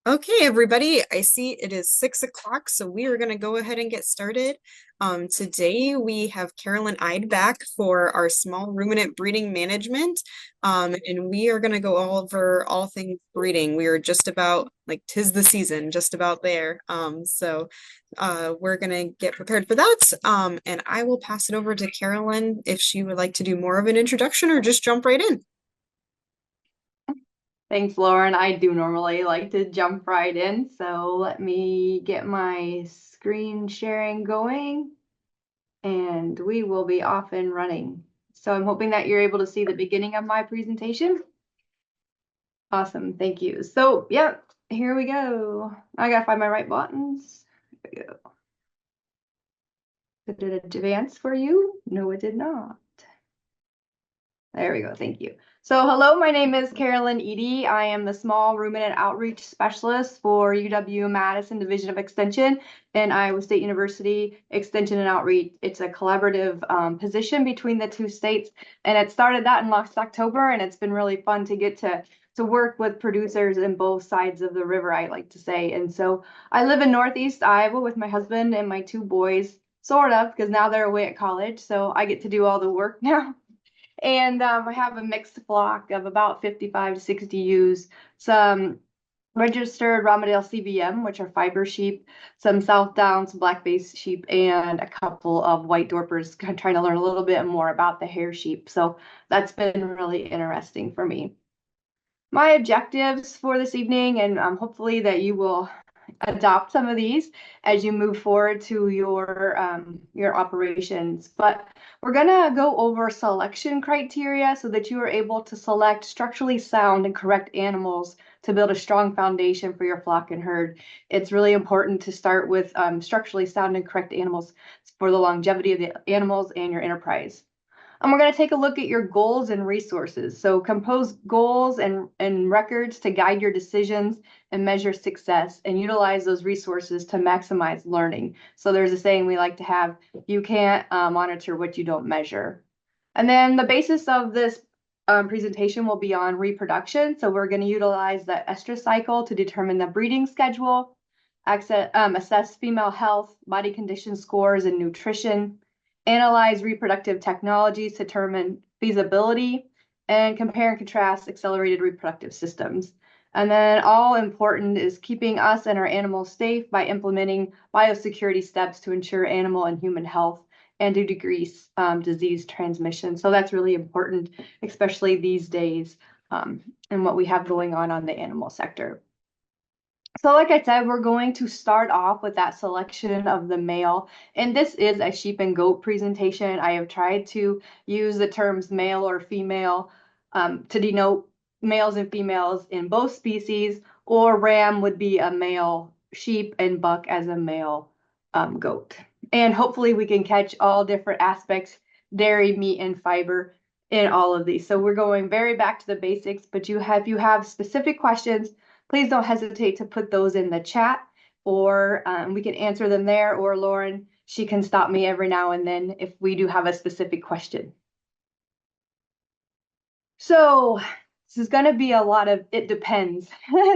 Okay, everybody, I see it is 6 o'clock, so we are going to go ahead and get started. Today we have Carolyn Ihde back for our small ruminant breeding management, and we are going to go over all things breeding. We are just about, like, 'tis the season, just about there. We're going to get prepared for that, and I will pass it over to Carolyn if she would like to do more of an introduction or just jump right in. Thanks, Lauren. I do normally like to jump right in, so let me get my screen sharing going and we will be off and running. So I'm hoping that you're able to see the beginning of my presentation. Awesome, thank you. So, yep, here we go. I gotta find my right buttons. There we go. Did it advance for you? No, it did not. There we go. Thank you. So hello, my name is Carolyn Ihde. I am the Small Ruminant Outreach Specialist for UW-Madison Division of Extension and Iowa State University Extension and Outreach. It's a collaborative position between the two states, and it started that in last October, and it's been really fun to get to work with producers in both sides of the river, I like to say. And so I live in Northeast Iowa with my husband and my two boys, sort of, because now they're away at college, so I get to do all the work now. And I have a mixed flock of about 55 to 60 ewes, some registered Romadale CVM, which are fiber sheep, some South Downs black base sheep, and a couple of white Dorpers, trying to learn a little bit more about the hair sheep. So that's been really interesting for me. My objectives for this evening, and hopefully that you will adopt some of these as you move forward to your operations. But we're gonna go over selection criteria so that you are able to select structurally sound and correct animals to build a strong foundation for your flock and herd. It's really important to start with structurally sound and correct animals for the longevity of the animals and your enterprise. And we're going to take a look at your goals and resources. So compose goals and records to guide your decisions and measure success, and utilize those resources to maximize learning. So there's a saying we like to have: you can't monitor what you don't measure. And then the basis of this presentation will be on reproduction. So we're going to utilize the estrus cycle to determine the breeding schedule, assess female health, body condition scores, and nutrition, analyze reproductive technologies to determine feasibility, and compare and contrast accelerated reproductive systems. And then all important is keeping us and our animals safe by implementing biosecurity steps to ensure animal and human health and to decrease disease transmission. So that's really important, especially these days, and what we have going on the animal sector. So like I said, we're going to start off with that selection of the male. And this is a sheep and goat presentation. I have tried to use the terms male or female to denote males and females in both species, or ram would be a male sheep and buck as a male goat. And hopefully we can catch all different aspects, dairy, meat, and fiber in all of these. So we're going very back to the basics, but if you have specific questions, please don't hesitate to put those in the chat, or we can answer them there, or Lauren, she can stop me every now and then if we do have a specific question. So this is going to be a lot of it depends.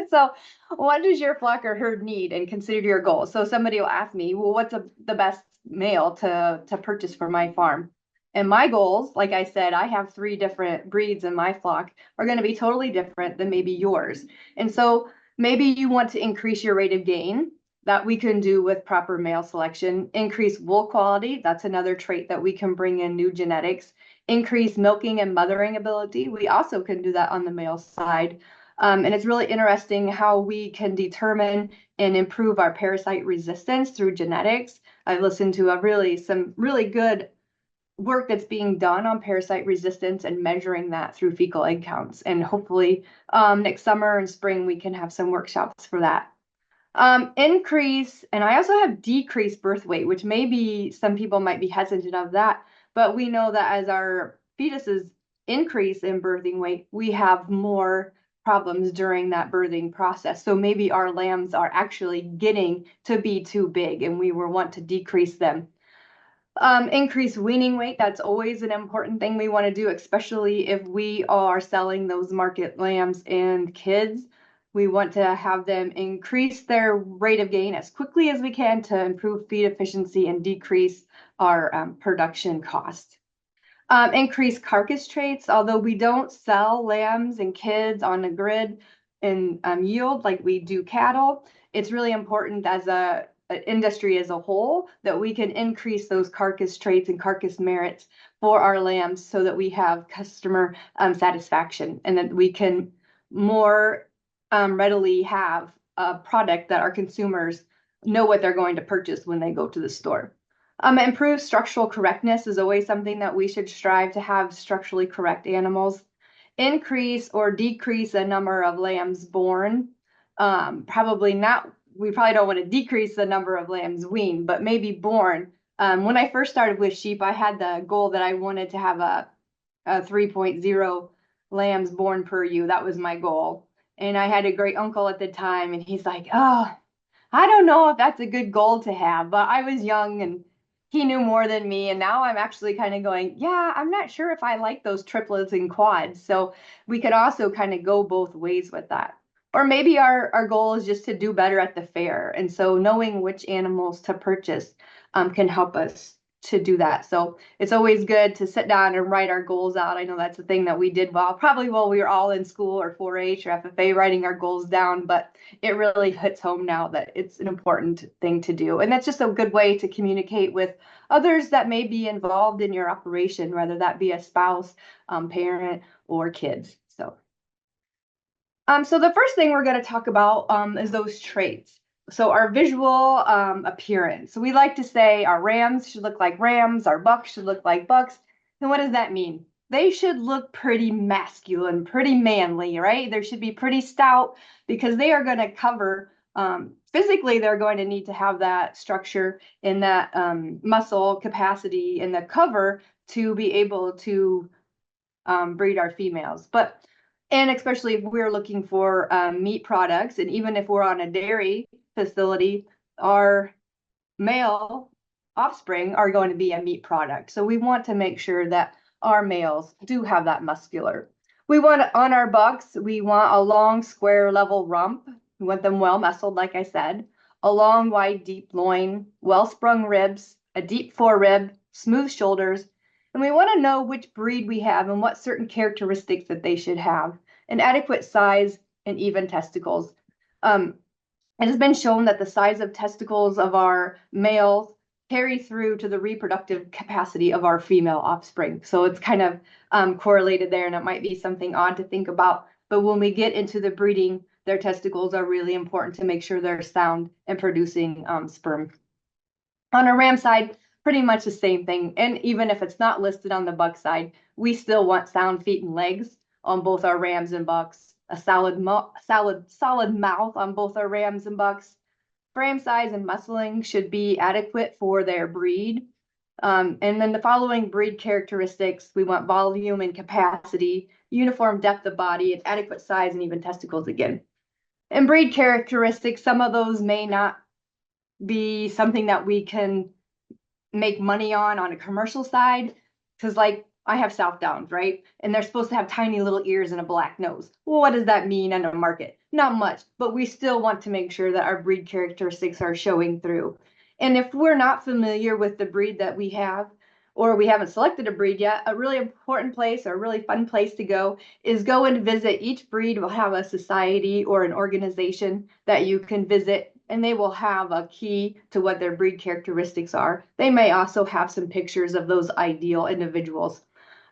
So what does your flock or herd need, and consider your goal? So somebody will ask me, well, what's the best male to purchase for my farm? And my goals, like I said, I have 3 different breeds in my flock, are going to be totally different than maybe yours. And so maybe you want to increase your rate of gain. That we can do with proper male selection. Increase wool quality. That's another trait that we can bring in new genetics. Increase milking and mothering ability. We also can do that on the male side. And it's really interesting how we can determine and improve our parasite resistance through genetics. I've listened to some really good work that's being done on parasite resistance and measuring that through fecal egg counts. And hopefully next summer and spring, we can have some workshops for that. Increase, and I also have decreased birth weight, which maybe some people might be hesitant of that, but we know that as our fetuses increase in birthing weight, we have more problems during that birthing process. So maybe our lambs are actually getting to be too big and we will want to decrease them. Increase weaning weight. That's always an important thing we want to do, especially if we are selling those market lambs and kids. We want to have them increase their rate of gain as quickly as we can to improve feed efficiency and decrease our production cost. Increase carcass traits, although we don't sell lambs and kids on a grid in yield like we do cattle. It's really important as an industry as a whole that we can increase those carcass traits and carcass merits for our lambs so that we have customer satisfaction and that we can more readily have a product that our consumers know what they're going to purchase when they go to the store. Improved structural correctness is always something that we should strive to have structurally correct animals. Increase or decrease the number of lambs born. Probably not, we probably don't want to decrease the number of lambs weaned, but maybe born. When I first started with sheep, I had the goal that I wanted to have a 3.0 lambs born per ewe. That was my goal. And I had a great uncle at the time, and he's like, oh, I don't know if that's a good goal to have, but I was young and he knew more than me. And now I'm actually kind of going, yeah, I'm not sure if I like those triplets and quads. So we could also kind of go both ways with that. Or maybe our goal is just to do better at the fair. And so knowing which animals to purchase can help us to do that. So it's always good to sit down and write our goals out. I know that's a thing that we did probably while we were all in school or 4-H or FFA, writing our goals down, but it really hits home now that it's an important thing to do. And that's just a good way to communicate with others that may be involved in your operation, whether that be a spouse, parent, or kids. So the first thing we're going to talk about is those traits. So our visual appearance. So we like to say our rams should look like rams, our bucks should look like bucks. And what does that mean? They should look pretty masculine, pretty manly, right? They should be pretty stout because they are going to cover, physically, they're going to need to have that structure and that muscle capacity in the cover to be able to breed our females. And especially if we're looking for meat products, and even if we're on a dairy facility, our male offspring are going to be a meat product. So we want to make sure that our males do have that muscular. We want on our bucks, we want a long, square, level rump. We want them well muscled, like I said, a long, wide, deep loin, well-sprung ribs, a deep forearm, smooth shoulders. And we want to know which breed we have and what certain characteristics that they should have. An adequate size and even testicles. It has been shown that the size of testicles of our males carry through to the reproductive capacity of our female offspring. So it's kind of correlated there, and it might be something odd to think about. But when we get into the breeding, their testicles are really important to make sure they're sound and producing sperm. On a ram side, pretty much the same thing. And even if it's not listed on the buck side, we still want sound feet and legs on both our rams and bucks, a solid mouth on both our rams and bucks. Frame size and muscling should be adequate for their breed. And then the following breed characteristics, we want volume and capacity, uniform depth of body, and adequate size and even testicles again. And breed characteristics, some of those may not be something that we can make money on a commercial side, because like I have Southdowns, right? And they're supposed to have tiny little ears and a black nose. Well, what does that mean in a market? Not much, but we still want to make sure that our breed characteristics are showing through. And if we're not familiar with the breed that we have, or we haven't selected a breed yet, a really important place or a really fun place to go is go and visit. Each breed will have a society or an organization that you can visit, and they will have a key to what their breed characteristics are. They may also have some pictures of those ideal individuals.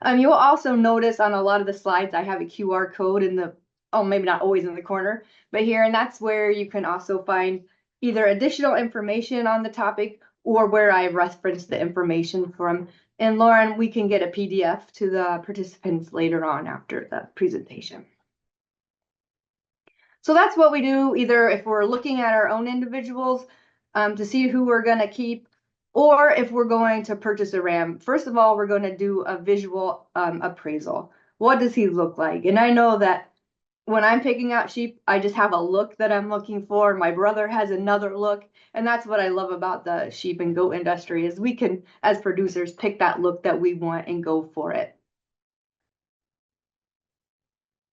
You will also notice on a lot of the slides, I have a QR code in the, oh, maybe not always in the corner, but here, and that's where you can also find either additional information on the topic or where I reference the information from. And Lauren, we can get a PDF to the participants later on after the presentation. So that's what we do, either if we're looking at our own individuals to see who we're going to keep, or if we're going to purchase a ram. First of all, we're going to do a visual appraisal. What does he look like? And I know that when I'm picking out sheep, I just have a look that I'm looking for. My brother has another look. And that's what I love about the sheep and goat industry is we can, as producers, pick that look that we want and go for it.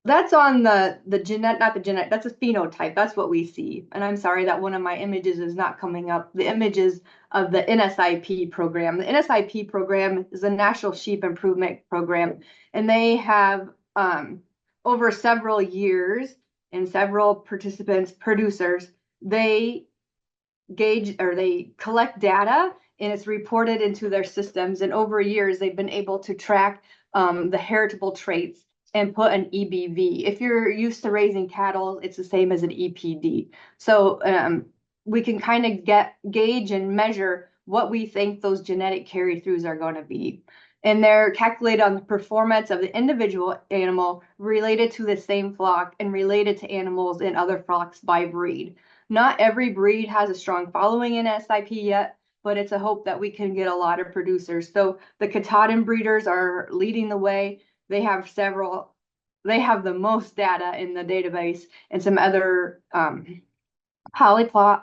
That's on the genetic, not the genetic, that's a phenotype. That's what we see. And I'm sorry that one of my images is not coming up. The images of the NSIP program. The NSIP program is a National Sheep Improvement Program, and they have over several years and several participants, producers, they gauge or they collect data and it's reported into their systems. And over years, they've been able to track the heritable traits and put an EBV. If you're used to raising cattle, it's the same as an EPD. So we can kind of gauge and measure what we think those genetic carry-throughs are going to be. And they're calculated on the performance of the individual animal related to the same flock and related to animals in other flocks by breed. Not every breed has a strong following in SIP yet, but it's a hope that we can get a lot of producers. So the Katahdin breeders are leading the way. They have the most data in the database, and some other Polypay,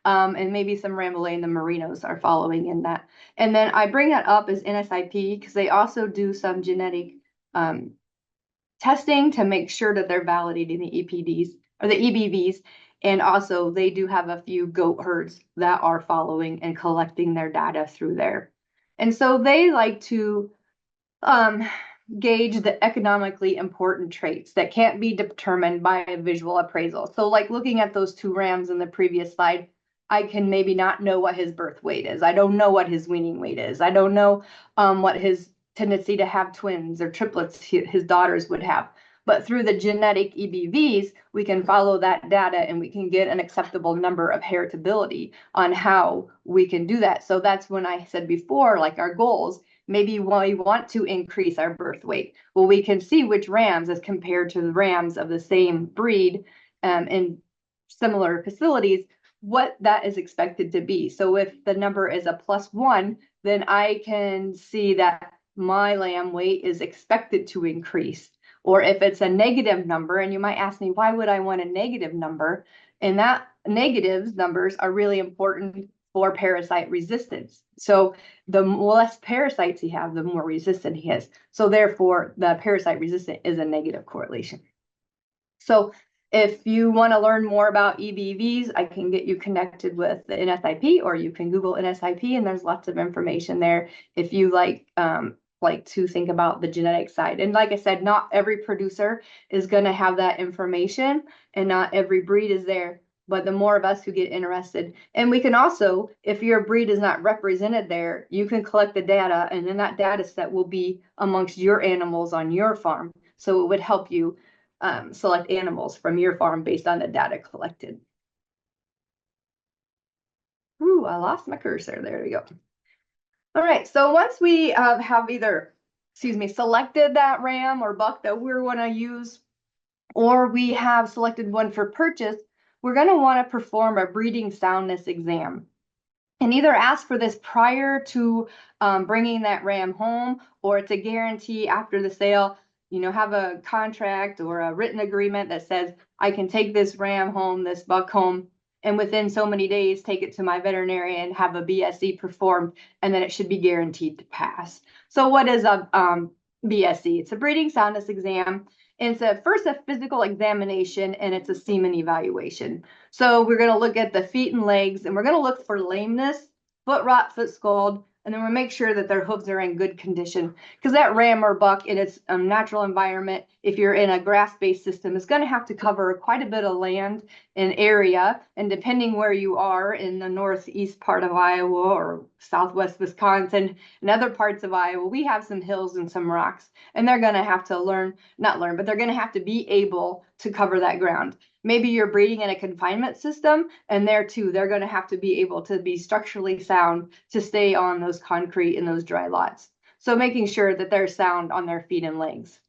and maybe some Rambouillet and the Merinos are following in that. And then I bring that up as NSIP because they also do some genetic testing to make sure that they're validating the EPDs or the EBVs. And also they do have a few goat herds that are following and collecting their data through there. And so they like to gauge the economically important traits that can't be determined by a visual appraisal. So like looking at those two rams in the previous slide, I can maybe not know what his birth weight is. I don't know what his weaning weight is. I don't know what his tendency to have twins or triplets his daughters would have. But through the genetic EBVs, we can follow that data and we can get an acceptable number of heritability on how we can do that. So that's when I said before, like our goals, maybe we want to increase our birth weight. Well, we can see which rams as compared to the rams of the same breed in similar facilities, what that is expected to be. So if the number is a +1, then I can see that my lamb weight is expected to increase. Or if it's a negative number, and you might ask me, why would I want a negative number? And that negative numbers are really important for parasite resistance. So the less parasites he has, the more resistant he is. So therefore, the parasite resistant is a negative correlation. So if you want to learn more about EBVs, I can get you connected with the NSIP, or you can Google NSIP, and there's lots of information there if you like to think about the genetic side. And like I said, not every producer is going to have that information, and not every breed is there. But the more of us who get interested, and we can also, if your breed is not represented there, you can collect the data, and then that data set will be amongst your animals on your farm. So it would help you select animals from your farm based on the data collected. Ooh, I lost my cursor. There we go. All right, so once we have either, selected that ram or buck that we're going to use, or we have selected one for purchase, we're going to want to perform a breeding soundness exam. And either ask for this prior to bringing that ram home, or it's a guarantee after the sale. Have a contract or a written agreement that says I can take this ram home, this buck home, and within so many days take it to my veterinarian, have a BSE performed, and then it should be guaranteed to pass. So what is a BSE? It's a breeding soundness exam. And it's first a physical examination, and it's a semen evaluation. So we're going to look at the feet and legs, and we're going to look for lameness, foot rot, foot scald, and then we'll make sure that their hooves are in good condition. Because that ram or buck in its natural environment, if you're in a grass-based system, is going to have to cover quite a bit of land and area. And depending where you are in the northeast part of Iowa or southwest Wisconsin and other parts of Iowa, we have some hills and some rocks. And they're going to have to but they're going to have to be able to cover that ground. Maybe you're breeding in a confinement system, and there too, they're going to have to be able to be structurally sound to stay on those concrete and those dry lots. So making sure that they're sound on their feet and legs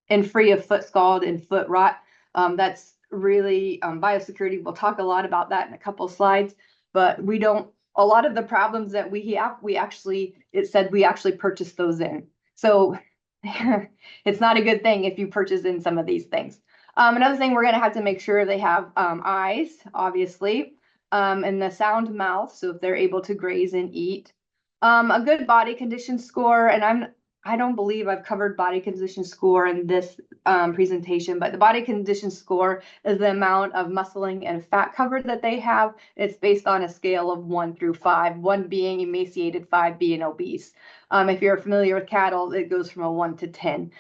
and free of foot scald and foot rot. That's really biosecurity. We'll talk a lot about that in a couple slides, but a lot of the problems that we have, it said we actually purchased those in. So it's not a good thing if you purchase in some of these things. Another thing, we're going to have to make sure they have eyes, obviously, and the sound mouth, so if they're able to graze and eat. A good body condition score, and I don't believe I've covered body condition score in this presentation, but the body condition score is the amount of muscling and fat cover that they have. It's based on a scale of 1 through 5, 1 being emaciated, 5 being obese. If you're familiar with cattle, it goes from a 1 to 10.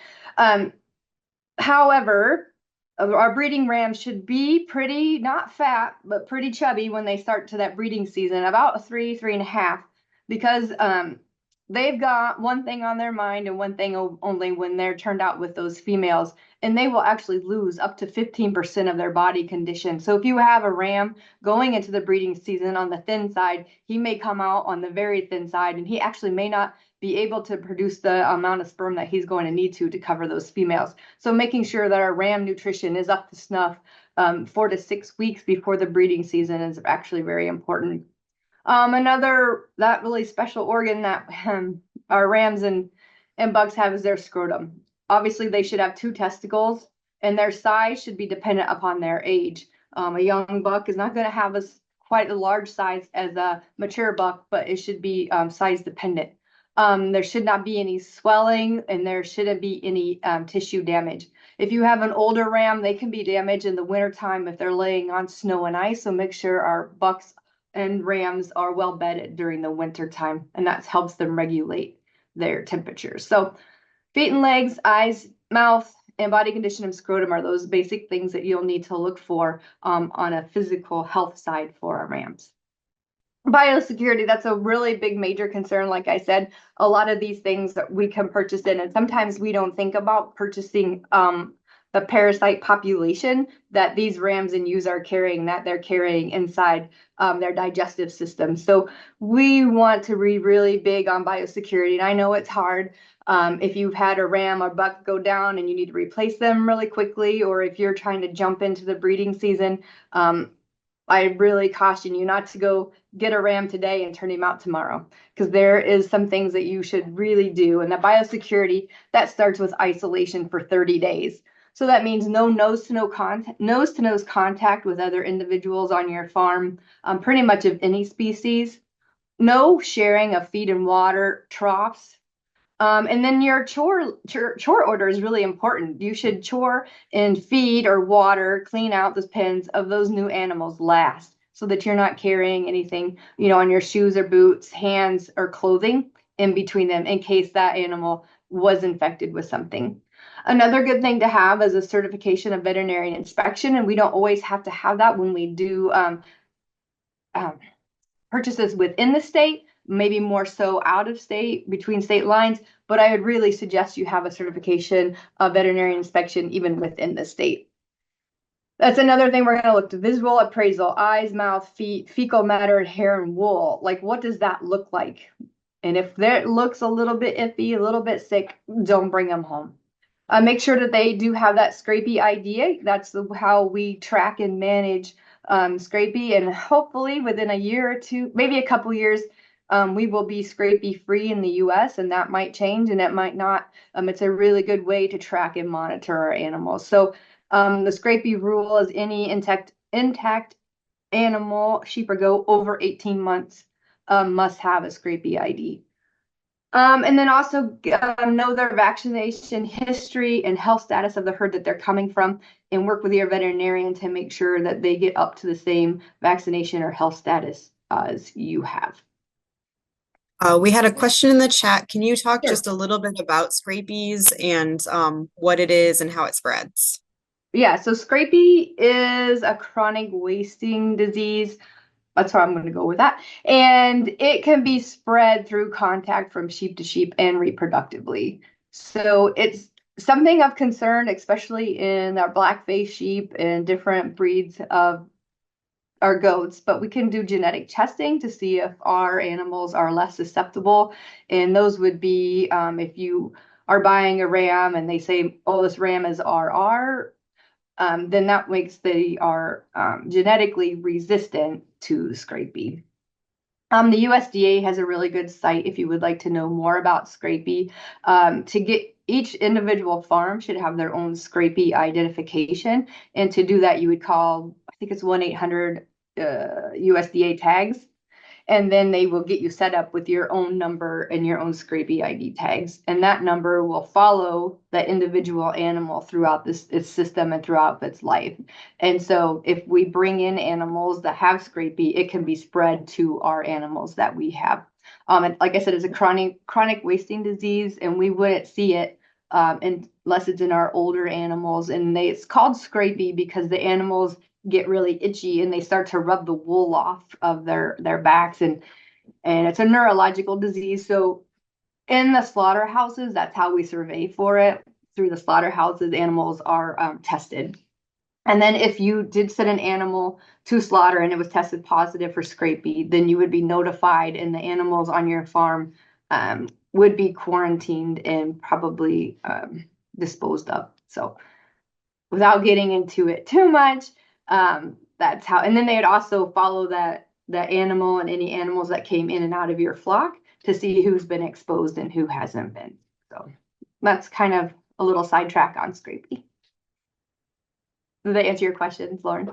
However, our breeding rams should be pretty, not fat, but pretty chubby when they start to that breeding season, about a 3.5, because they've got one thing on their mind and one thing only when they're turned out with those females, and they will actually lose up to 15% of their body condition. So if you have a ram going into the breeding season on the thin side, he may come out on the very thin side, and he actually may not be able to produce the amount of sperm that he's going to need to cover those females. So making sure that our ram nutrition is up to snuff 4 to 6 weeks before the breeding season is actually very important. Another that really special organ that our rams and bucks have is their scrotum. Obviously, they should have 2 testicles, and their size should be dependent upon their age. A young buck is not going to have quite a large size as a mature buck, but it should be size dependent. There should not be any swelling, and there shouldn't be any tissue damage. If you have an older ram, they can be damaged in the wintertime if they're laying on snow and ice. So make sure our bucks and rams are well bedded during the winter time, and that helps them regulate their temperatures. So feet and legs, eyes, mouth, and body condition of scrotum are those basic things that you'll need to look for on a physical health side for our rams. Biosecurity, that's a really big major concern. Like I said, a lot of these things that we can purchase in, and sometimes we don't think about purchasing the parasite population that these rams and ewes are carrying, that they're carrying inside their digestive system. So we want to be really big on biosecurity. And I know it's hard if you've had a ram or buck go down and you need to replace them really quickly, or if you're trying to jump into the breeding season. I really caution you not to go get a ram today and turn him out tomorrow, because there is some things that you should really do. And the biosecurity, that starts with isolation for 30 days. So that means no nose-to-nose contact with other individuals on your farm, pretty much of any species. No sharing of feed and water troughs. And then your chore order is really important. You should chore and feed or water, clean out the pens of those new animals last, so that you're not carrying anything, on your shoes or boots, hands, or clothing in between them in case that animal was infected with something. Another good thing to have is a certification of veterinary inspection, and we don't always have to have that when we do purchases within the state, maybe more so out of state, between state lines, but I would really suggest you have a certification of veterinary inspection even within the state. That's another thing we're going to look to: visual appraisal, eyes, mouth, feet, fecal matter, hair, and wool. Like, what does that look like? And if that looks a little bit iffy, a little bit sick, don't bring them home. Make sure that they do have that scrapie ID. That's how we track and manage scrapie, and hopefully within a year or two, maybe a couple years, we will be scrapie free in the US, and that might change and it might not. It's a really good way to track and monitor our animals. So the scrapie rule is any intact animal, sheep or goat, over 18 months must have a scrapie ID. And then also know their vaccination history and health status of the herd that they're coming from, and work with your veterinarian to make sure that they get up to the same vaccination or health status as you have. We had a question in the chat. Can you talk Sure. just a little bit about scabies and what it is and how it spreads? Yeah, so scrapie is a chronic wasting disease. That's how I'm going to go with that. And it can be spread through contact from sheep to sheep and reproductively. So it's something of concern, especially in our black-faced sheep and different breeds of our goats. But we can do genetic testing to see if our animals are less susceptible. And those would be if you are buying a ram and they say, oh, this ram is RR, then that makes they are genetically resistant to scrapie. The USDA has a really good site if you would like to know more about scrapie. To get each individual farm should have their own scrapie identification, and to do that, you would call, I think it's 1-800 USDA tags. And then they will get you set up with your own number and your own Scrapie ID tags. And that number will follow the individual animal throughout its system and throughout its life. And so if we bring in animals that have Scrapie, it can be spread to our animals that we have. And like I said, it's a chronic wasting disease, and we wouldn't see it unless it's in our older animals. And it's called Scrapie because the animals get really itchy and they start to rub the wool off of their backs, and it's a neurological disease. So in the slaughterhouses, that's how we survey for it. Through the slaughterhouses, animals are tested. And then if you did send an animal to slaughter and it was tested positive for Scrapie, then you would be notified, and the animals on your farm would be quarantined and probably disposed of. So without getting into it too much, that's how. And then they would also follow the animal and any animals that came in and out of your flock to see who's been exposed and who hasn't been. So that's kind of a little sidetrack on Scrapie. Did that answer your questions, Lauren?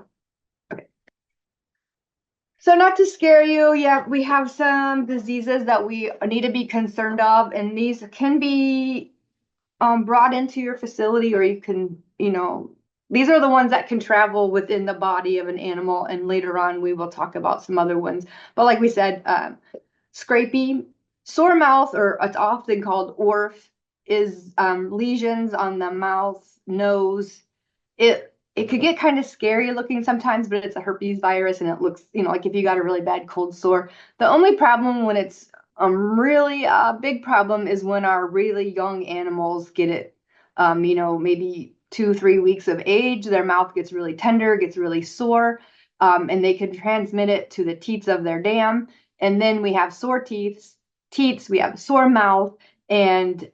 Okay. So not to scare you, yeah, we have some diseases that we need to be concerned of, and these can be brought into your facility, or you can, these are the ones that can travel within the body of an animal, and later on we will talk about some other ones. But like we said, Scrapie, sore mouth, or it's often called ORF, is lesions on the mouth, nose. It could get kind of scary looking sometimes, but it's a herpes virus, and it looks, like if you got a really bad cold sore. The only problem when it's really a big problem is when our really young animals get it, maybe 2-3 weeks of age, their mouth gets really tender, gets really sore, and they can transmit it to the teats of their dam. And then we have sore teats, we have sore mouth, and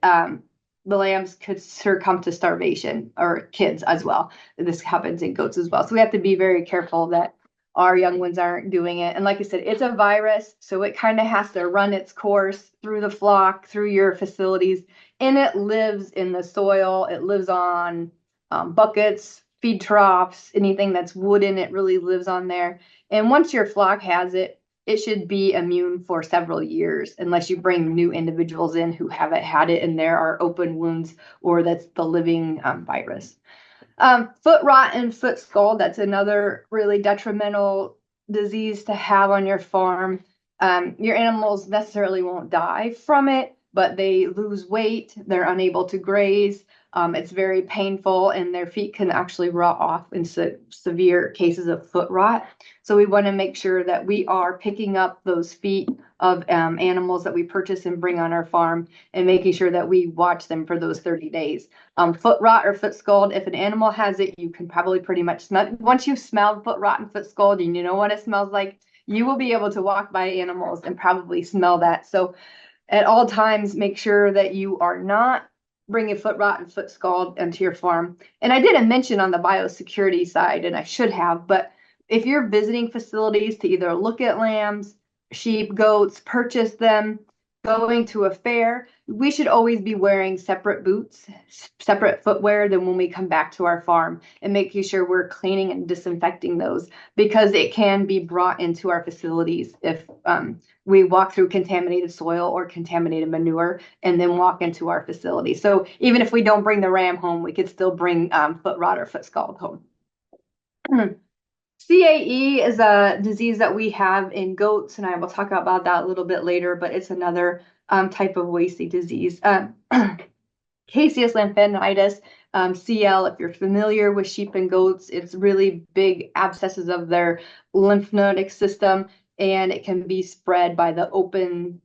the lambs could succumb to starvation, or kids as well. This happens in goats as well. So we have to be very careful that our young ones aren't doing it. And like I said, it's a virus, so it kind of has to run its course through the flock, through your facilities, and it lives in the soil. It lives on buckets, feed troughs, anything that's wooden, it really lives on there. And once your flock has it, it should be immune for several years, unless you bring new individuals in who haven't had it and there are open wounds, or that's the living virus. Foot rot and foot scald, that's another really detrimental disease to have on your farm. Your animals necessarily won't die from it, but they lose weight, they're unable to graze. It's very painful, and their feet can actually rot off in severe cases of foot rot. So we want to make sure that we are picking up those feet of animals that we purchase and bring on our farm, and making sure that we watch them for those 30 days. Foot rot or foot scald, if an animal has it, you can probably pretty much smell it. Once you smell foot rot and foot scald, and you know what it smells like, you will be able to walk by animals and probably smell that. So at all times, make sure that you are not bringing foot rot and foot scald into your farm. And I didn't mention on the biosecurity side, and I should have, but if you're visiting facilities to either look at lambs, sheep, goats, purchase them, going to a fair, we should always be wearing separate boots, separate footwear than when we come back to our farm, and making sure we're cleaning and disinfecting those, because it can be brought into our facilities if we walk through contaminated soil or contaminated manure and then walk into our facility. So even if we don't bring the ram home, we could still bring foot rot or foot scald home. CAE is a disease that we have in goats, and I will talk about that a little bit later, but it's another type of wasting disease. Caseus lymphanitis, CL, if you're familiar with sheep and goats, it's really big abscesses of their lymphatic system, and it can be spread by the open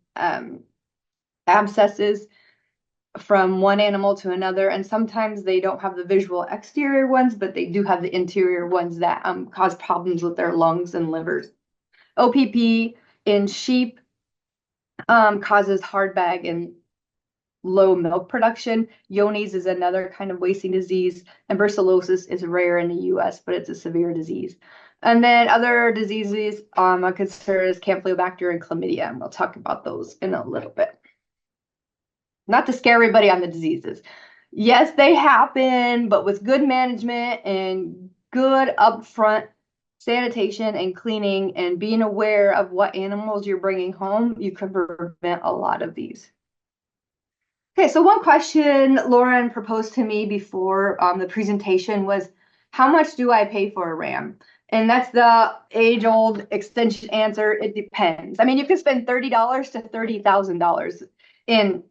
abscesses from one animal to another. And sometimes they don't have the visual exterior ones, but they do have the interior ones that cause problems with their lungs and livers. OPP in sheep causes hard bag and low milk production. Johne's is another kind of wasting disease, and brucellosis is rare in the US, but it's a severe disease. And then other diseases I consider is Campylobacter and chlamydia, and we'll talk about those in a little bit. Not to scare everybody on the diseases. Yes, they happen, but with good management and good upfront sanitation and cleaning and being aware of what animals you're bringing home, you can prevent a lot of these. Okay, so one question Lauren proposed to me before the presentation was, how much do I pay for a ram? And that's the age-old extension answer. It depends. I mean, you can spend $30 to $30,000, and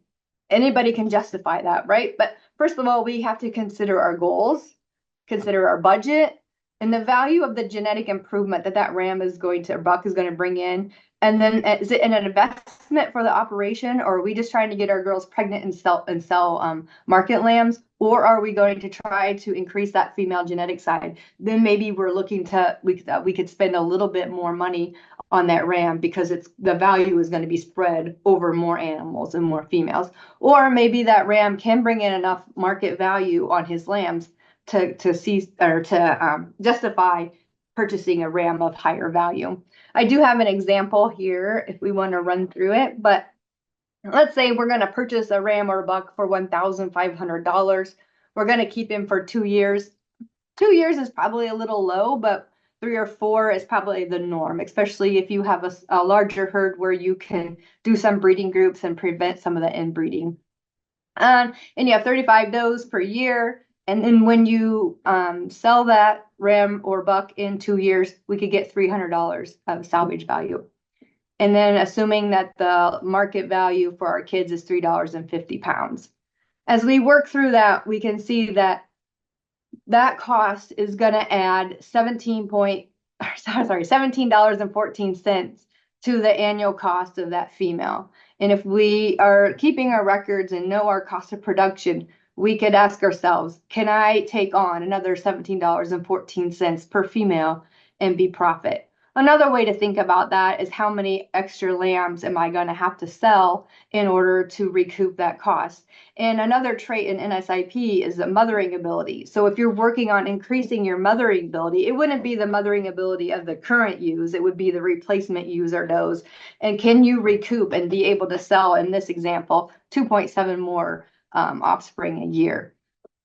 anybody can justify that, right? But first of all, we have to consider our goals, consider our budget, and the value of the genetic improvement that that ram is going to, or buck is going to bring in. And then is it an investment for the operation, or are we just trying to get our girls pregnant and sell market lambs, or are we going to try to increase that female genetic side? Then maybe we're looking to we could spend a little bit more money on that ram because it's the value is going to be spread over more animals and more females. Or maybe that ram can bring in enough market value on his lambs to see or to justify purchasing a ram of higher value. I do have an example here if we want to run through it, but let's say we're going to purchase a ram or a buck for $1,500. We're going to keep him for 2 years. 2 years is probably a little low, but 3 or 4 is probably the norm, especially if you have a larger herd where you can do some breeding groups and prevent some of the inbreeding. And you have 35 does per year. And then when you sell that ram or buck in 2 years, we could get $300 of salvage value. And then assuming that the market value for our kids is $3.50. As we work through that, we can see that that cost is going to add $17.14 to the annual cost of that female. And if we are keeping our records and know our cost of production, we could ask ourselves, can I take on another $17.14 per female and be profit? Another way to think about that is how many extra lambs am I going to have to sell in order to recoup that cost? And another trait in NSIP is the mothering ability. So if you're working on increasing your mothering ability, it wouldn't be the mothering ability of the current ewes, it would be the replacement ewes or does. And can you recoup and be able to sell, in this example, 2.7 more offspring a year?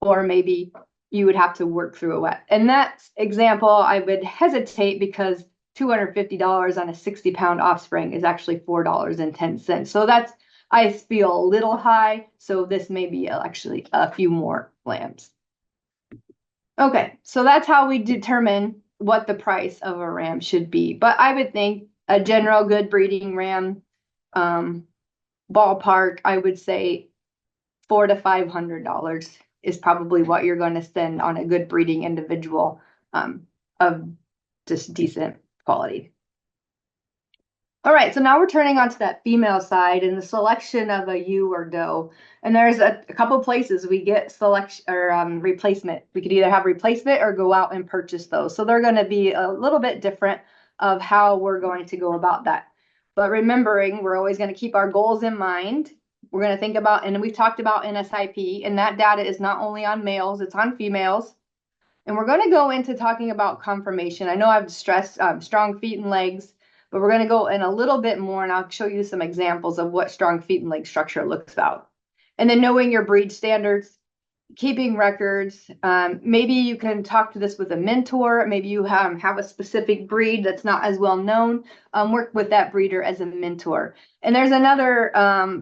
Or maybe you would have to work through a wet. And that example, I would hesitate because $250 on a 60-pound offspring is actually $4.10. So that's, I feel, a little high. So this may be actually a few more lambs. Okay, so that's how we determine what the price of a ram should be. But I would think a general good breeding ram ballpark, I would say $400 to $500 is probably what you're going to spend on a good breeding individual of just decent quality. All right, so now we're turning onto that female side and the selection of a ewe or doe. And there's a couple places we get selection or replacement. We could either have replacement or go out and purchase those. So they're going to be a little bit different of how we're going to go about that. But remembering, we're always going to keep our goals in mind. We're going to think about, and we've talked about NSIP, and that data is not only on males, it's on females. And we're going to go into talking about conformation. I know I've stressed strong feet and legs, but we're going to go in a little bit more, and I'll show you some examples of what strong feet and leg structure looks about. And then knowing your breed standards, keeping records. Maybe you can talk to this with a mentor. Maybe you have a specific breed that's not as well known. Work with that breeder as a mentor. And there's another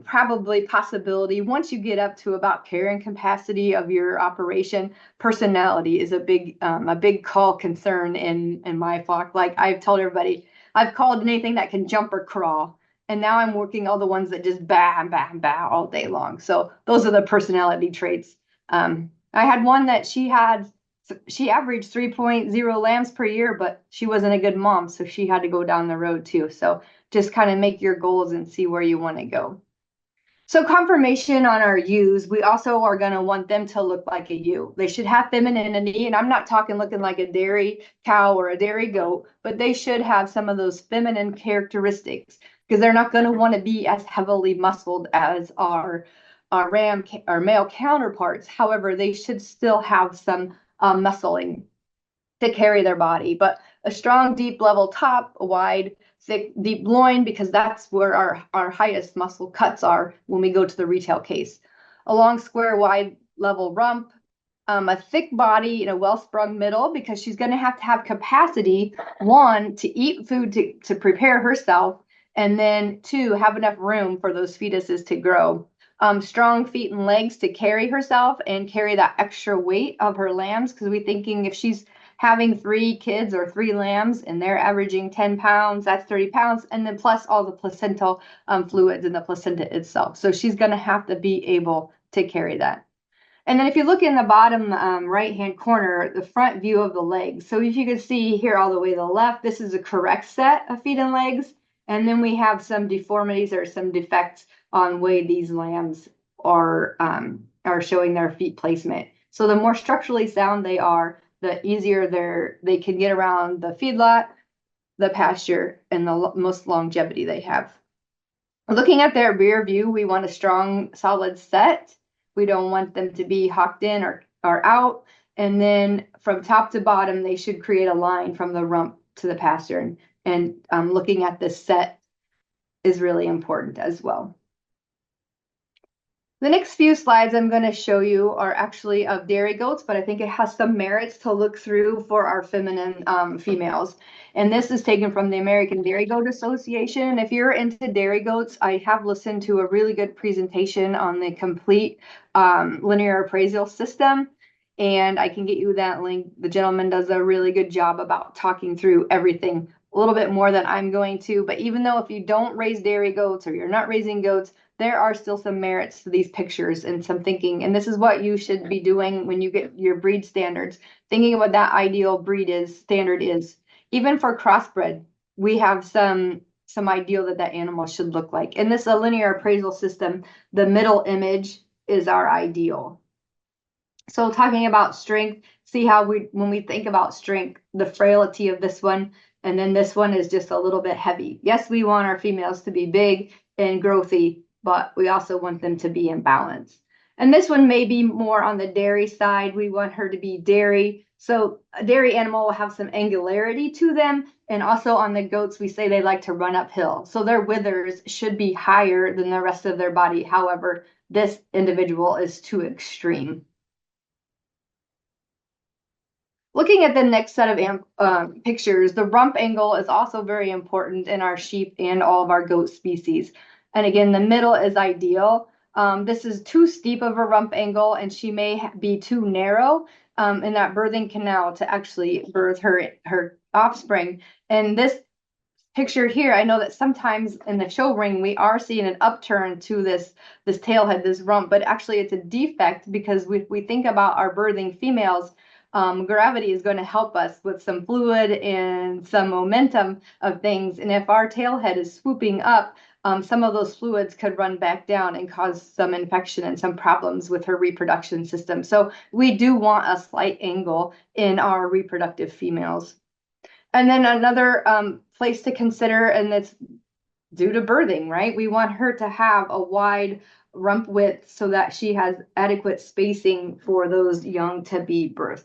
probably possibility once you get up to about carrying capacity of your operation. Personality is a big call concern in my flock. Like I've told everybody, I've called anything that can jump or crawl. And now I'm working all the ones that just bah all day long. So those are the personality traits. I had one that she averaged 3.0 lambs per year, but she wasn't a good mom, so she had to go down the road too. So just kind of make your goals and see where you want to go. So conformation on our ewes, we also are going to want them to look like a ewe. They should have femininity, and I'm not talking looking like a dairy cow or a dairy goat, but they should have some of those feminine characteristics because they're not going to want to be as heavily muscled as our male counterparts. However, they should still have some muscling to carry their body, but a strong, deep level top, a wide, thick, deep loin, because that's where our highest muscle cuts are when we go to the retail case. A long, square, wide level rump, a thick body and a well-sprung middle, because she's going to have capacity, one, to eat food to prepare herself, and then two, have enough room for those fetuses to grow. Strong feet and legs to carry herself and carry that extra weight of her lambs, because we're thinking if she's having 3 kids or 3 lambs and they're averaging 10 pounds, that's 30 pounds, and then plus all the placental fluids in the placenta itself. So she's going to have to be able to carry that. And then if you look in the bottom right-hand corner, the front view of the legs. So if you can see here all the way to the left, this is a correct set of feet and legs. And then we have some deformities or some defects on the way these lambs are showing their feet placement. So the more structurally sound they are, the easier they can get around the feedlot, the pasture, and the most longevity they have. Looking at their rear view, we want a strong, solid set. We don't want them to be hocked in or out. And then from top to bottom, they should create a line from the rump to the pasture. And looking at this set is really important as well. The next few slides I'm going to show you are actually of dairy goats, but I think it has some merits to look through for our feminine females. And this is taken from the American Dairy Goat Association. If you're into dairy goats, I have listened to a really good presentation on the complete linear appraisal system, and I can get you that link. The gentleman does a really good job about talking through everything a little bit more than I'm going to. But even though if you don't raise dairy goats or you're not raising goats, there are still some merits to these pictures and some thinking. And this is what you should be doing when you get your breed standards, thinking of what that ideal standard is. Even for crossbred, we have some ideal that animal should look like. In this linear appraisal system, the middle image is our ideal. So talking about strength, see how when we think about strength, the frailty of this one, and then this one is just a little bit heavy. Yes, we want our females to be big and growthy, but we also want them to be in balance. And this one may be more on the dairy side. We want her to be dairy. So a dairy animal will have some angularity to them. And also on the goats, we say they like to run uphill. So their withers should be higher than the rest of their body. However, this individual is too extreme. Looking at the next set of pictures, the rump angle is also very important in our sheep and all of our goat species. And again, the middle is ideal. This is too steep of a rump angle, and she may be too narrow in that birthing canal to actually birth her offspring. And this picture here, I know that sometimes in the show ring, we are seeing an upturn to this tailhead, this rump, but actually it's a defect, because we think about our birthing females, gravity is going to help us with some fluid and some momentum of things. And if our tailhead is swooping up, some of those fluids could run back down and cause some infection and some problems with her reproduction system. So we do want a slight angle in our reproductive females. And then another place to consider, and that's due to birthing, right? We want her to have a wide rump width so that she has adequate spacing for those young to be birthed.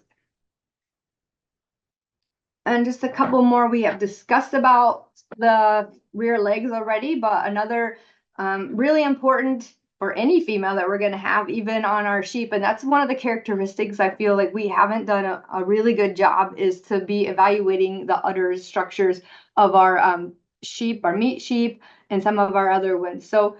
And just a couple more. We have discussed about the rear legs already, but another really important for any female that we're going to have, even on our sheep, and that's one of the characteristics I feel like we haven't done a really good job, is to be evaluating the udder structures of our sheep, our meat sheep, and some of our other ones. So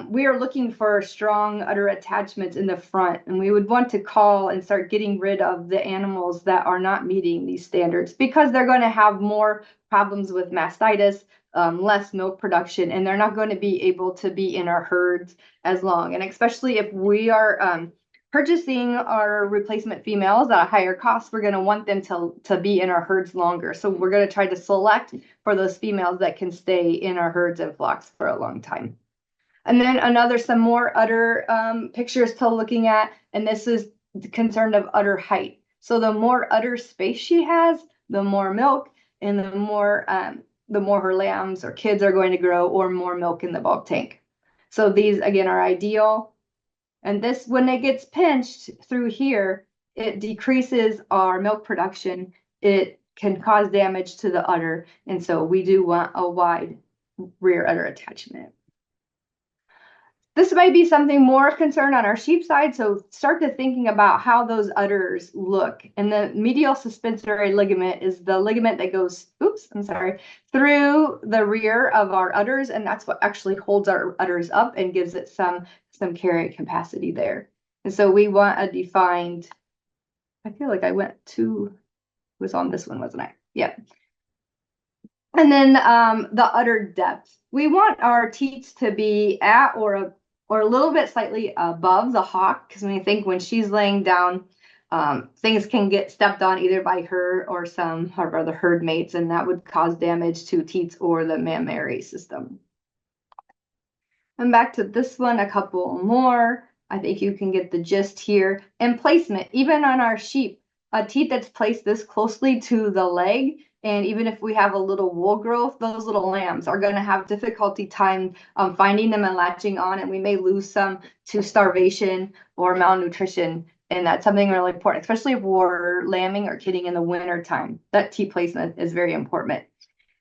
we are looking for strong udder attachments in the front, and we would want to call and start getting rid of the animals that are not meeting these standards, because they're going to have more problems with mastitis, less milk production, and they're not going to be able to be in our herds as long. And especially if we are purchasing our replacement females at a higher cost, we're going to want them to be in our herds longer. So we're going to try to select for those females that can stay in our herds and flocks for a long time. And then some more udder pictures to looking at, and this is concerned of udder height. So the more udder space she has, the more milk, and the more her lambs or kids are going to grow, or more milk in the bulk tank. So these again are ideal. And this, when it gets pinched through here, it decreases our milk production. It can cause damage to the udder, and so we do want a wide rear udder attachment. This might be something more concerned on our sheep side, so start to thinking about how those udders look. And the medial suspensory ligament is the ligament that goes, through the rear of our udders, and that's what actually holds our udders up and gives it some carrying capacity there. And so we want a defined, I feel like I was on this one, wasn't I? Yep. And then the udder depth. We want our teats to be at or a little bit slightly above the hawk, because when she's laying down, things can get stepped on either by her or some of her other herd mates, and that would cause damage to teats or the mammary system. And back to this one, a couple more. I think you can get the gist here. And placement, even on our sheep, a teat that's placed this closely to the leg, and even if we have a little wool growth, those little lambs are going to have difficulty time finding them and latching on, and we may lose some to starvation or malnutrition. And that's something really important, especially if we're lambing or kidding in the winter time. That teat placement is very important.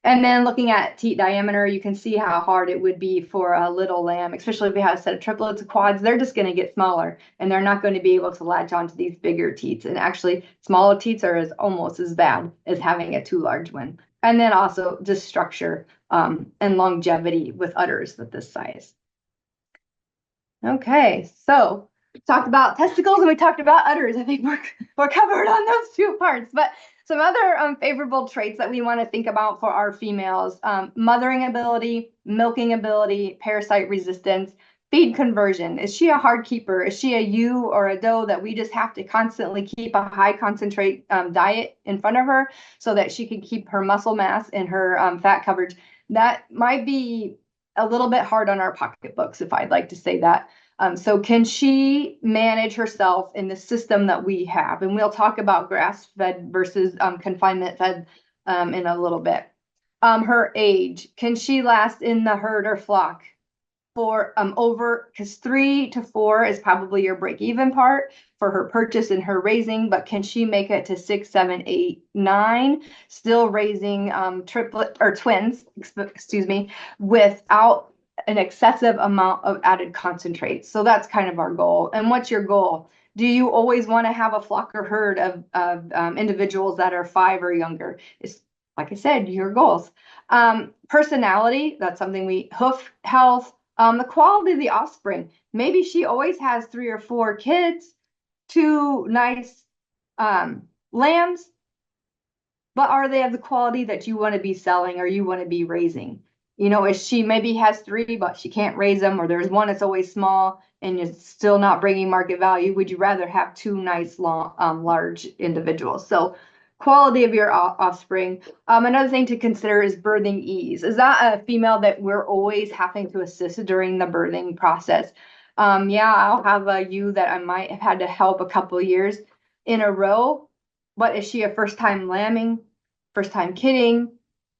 And then looking at teat diameter, you can see how hard it would be for a little lamb, especially if we have a set of triplets or quads. They're just going to get smaller, and they're not going to be able to latch onto these bigger teats. And actually, smaller teats are almost as bad as having a too large one. And then also just structure and longevity with udders with this size. Okay, so we talked about testicles and we talked about udders. I think we're covered on those two parts, but some other favorable traits that we want to think about for our females: mothering ability, milking ability, parasite resistance, feed conversion. Is she a hard keeper? Is she a ewe or a doe that we just have to constantly keep a high concentrate diet in front of her so that she can keep her muscle mass and her fat coverage? That might be a little bit hard on our pocketbooks, if I'd like to say that. So can she manage herself in the system that we have? And we'll talk about grass-fed versus confinement fed in a little bit. Her age, can she last in the herd or flock for because 3 to 4 is probably your break-even part for her purchase and her raising, but can she make it to 6, 7, 8, 9, still raising triplet or twins, excuse me, without an excessive amount of added concentrates? So that's kind of our goal. And what's your goal? Do you always want to have a flock or herd of individuals that are 5 or younger? It's, like I said, your goals. Personality, that's something hoof health, the quality of the offspring. Maybe she always has 3 or 4 kids, 2 nice lambs, but are they of the quality that you want to be selling or you want to be raising? If she maybe has 3, but she can't raise them, or there's one that's always small and it's still not bringing market value, would you rather have 2 nice, large individuals? So quality of your offspring. Another thing to consider is birthing ease. Is that a female that we're always having to assist during the birthing process? Yeah, I'll have a ewe that I might have had to help a couple years in a row, but is she a first-time lambing, first-time kidding?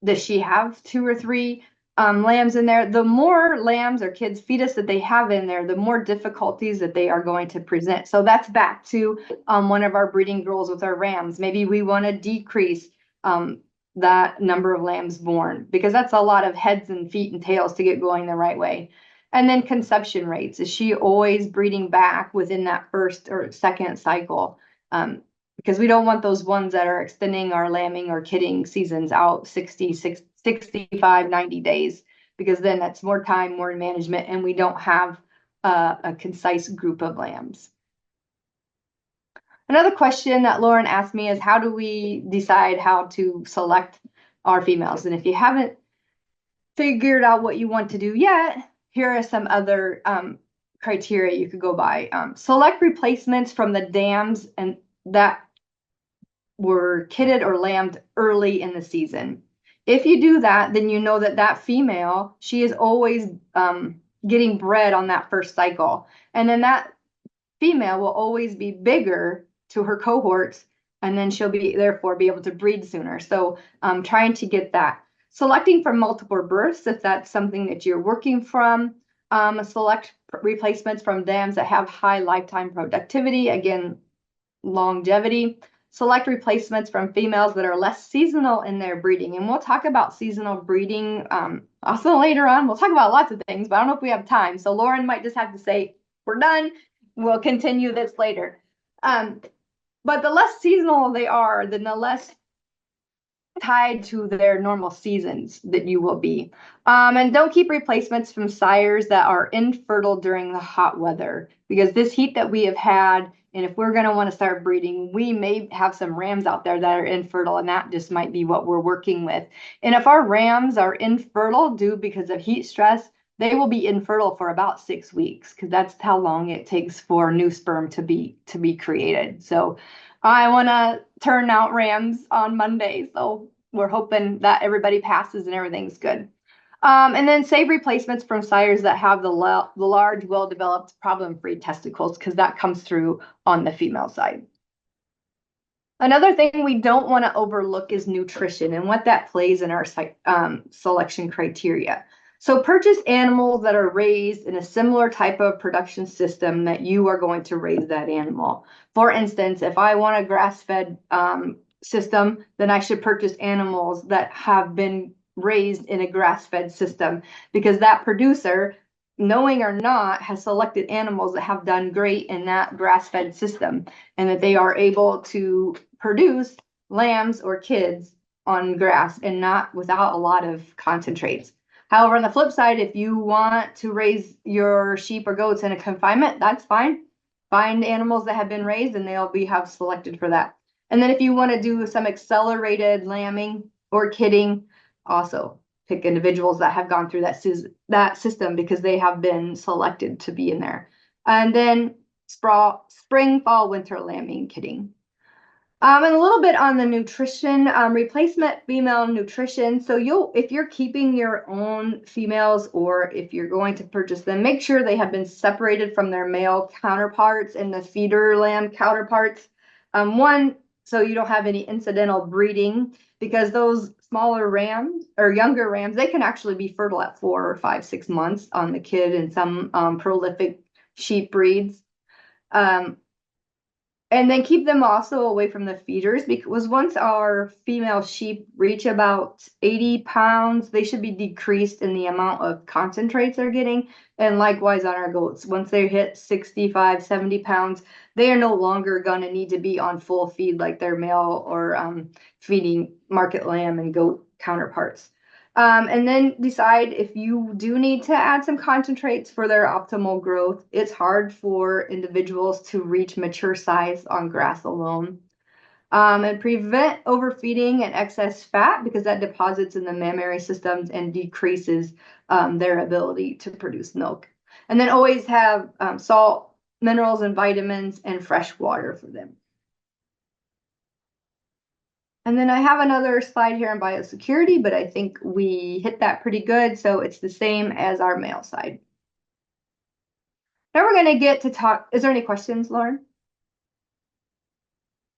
Does she have 2 or 3 lambs in there? The more lambs or kids fetus that they have in there, the more difficulties that they are going to present. So that's back to one of our breeding goals with our rams. Maybe we want to decrease that number of lambs born, because that's a lot of heads and feet and tails to get going the right way. And then conception rates. Is she always breeding back within that first or second cycle? Because we don't want those ones that are extending our lambing or kidding seasons out 65, 90 days, because then that's more time, more management, and we don't have a concise group of lambs. Another question that Lauren asked me is, how do we decide how to select our females? And if you haven't figured out what you want to do yet, here are some other criteria you could go by. Select replacements from the dams and that were kidded or lambed early in the season. If you do that, then you know that female, she is always getting bred on that first cycle. And then that female will always be bigger to her cohorts, and then she'll therefore be able to breed sooner. So trying to get that. Selecting from multiple births, if that's something that you're working from. Select replacements from dams that have high lifetime productivity, again, longevity. select replacements from females that are less seasonal in their breeding. And we'll talk about seasonal breeding also later on. We'll talk about lots of things, but I don't know if we have time. So Lauren might just have to say, we're done. We'll continue this later. But the less seasonal they are, then the less tied to their normal seasons that you will be. And don't keep replacements from sires that are infertile during the hot weather, because this heat that we have had, and if we're going to want to start breeding, we may have some rams out there that are infertile, and that just might be what we're working with. And if our rams are infertile due because of heat stress, they will be infertile for about 6 weeks, because that's how long it takes for new sperm to be created. So I want to turn out rams on Monday, so we're hoping that everybody passes and everything's good. And then save replacements from sires that have the large, well-developed, problem-free testicles, because that comes through on the female side. Another thing we don't want to overlook is nutrition and what that plays in our selection criteria. So purchase animals that are raised in a similar type of production system that you are going to raise that animal. For instance, if I want a grass-fed system, then I should purchase animals that have been raised in a grass-fed system, because that producer, knowing or not, has selected animals that have done great in that grass-fed system, and that they are able to produce lambs or kids on grass and not without a lot of concentrates. However, on the flip side, if you want to raise your sheep or goats in a confinement, that's fine. Find animals that have been raised and they'll have selected for that. And then if you want to do some accelerated lambing or kidding, also pick individuals that have gone through that system, because they have been selected to be in there. And then spring, fall, winter lambing, kidding. And a little bit on the nutrition, replacement female nutrition. So if you're keeping your own females, or if you're going to purchase them, make sure they have been separated from their male counterparts and the feeder lamb counterparts. One, so you don't have any incidental breeding, because those smaller rams or younger rams, they can actually be fertile at 4 or 5, 6 months on the kid in some prolific sheep breeds. And then keep them also away from the feeders, because once our female sheep reach about 80 pounds, they should be decreased in the amount of concentrates they're getting. And likewise on our goats, once they hit 65, 70 pounds, they are no longer going to need to be on full feed like their male or feeding market lamb and goat counterparts. And then decide if you do need to add some concentrates for their optimal growth. It's hard for individuals to reach mature size on grass alone. And prevent overfeeding and excess fat, because that deposits in the mammary systems and decreases their ability to produce milk. And then always have salt, minerals, and vitamins and fresh water for them. And then I have another slide here on biosecurity, but I think we hit that pretty good. So it's the same as our male side. Now we're going to get to talk. Is there any questions, Lauren?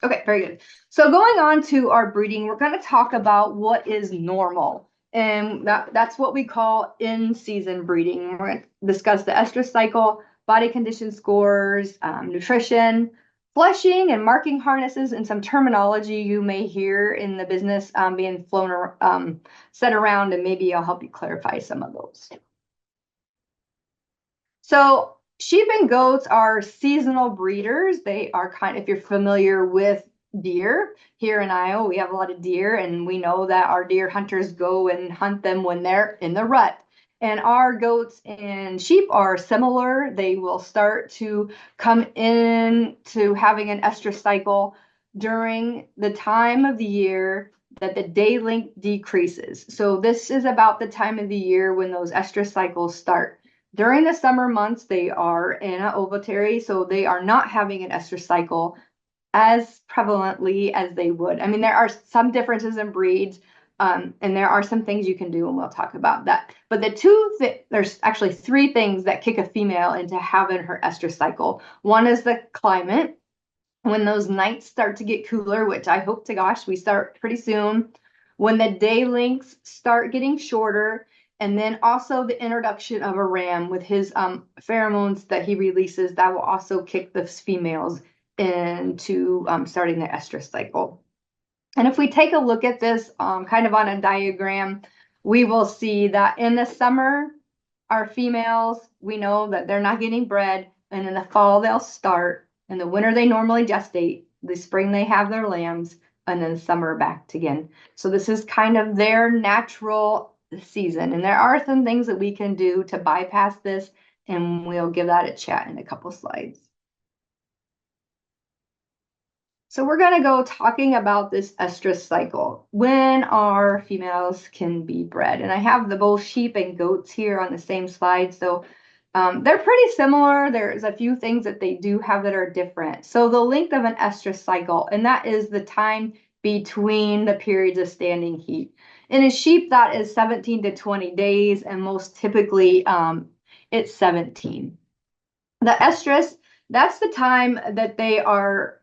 Okay, very good. So going on to our breeding, we're going to talk about what is normal. And that's what we call in-season breeding. We're going to discuss the estrus cycle, body condition scores, nutrition, flushing and marking harnesses, and some terminology you may hear in the business being said around, and maybe I'll help you clarify some of those. So sheep and goats are seasonal breeders. They are if you're familiar with deer, here in Iowa, we have a lot of deer, and we know that our deer hunters go and hunt them when they're in the rut. And our goats and sheep are similar. They will start to come in to having an estrus cycle during the time of the year that the day length decreases. So this is about the time of the year when those estrus cycles start. During the summer months, they are in an ovulatory, so they are not having an estrus cycle as prevalently as they would. I mean, there are some differences in breeds, and there are some things you can do, and we'll talk about that. But there's actually 3 things that kick a female into having her estrus cycle. One is the climate. When those nights start to get cooler, which I hope to gosh we start pretty soon. When the day lengths start getting shorter, and then also the introduction of a ram with his pheromones that he releases, that will also kick the females into starting the estrus cycle. And if we take a look at this kind of on a diagram, we will see that in the summer, our females, we know that they're not getting bred, and in the fall they'll start. In the winter they normally gestate. The spring they have their lambs, and then summer back again. So this is kind of their natural season, and there are some things that we can do to bypass this, and we'll give that a chat in a couple slides. So we're going to go talking about this estrus cycle, when our females can be bred. And I have the both sheep and goats here on the same slide. So they're pretty similar. There's a few things that they do have that are different. So the length of an estrus cycle, and that is the time between the periods of standing heat. In a sheep, that is 17 to 20 days, and most typically it's 17. The estrus, that's the time that they are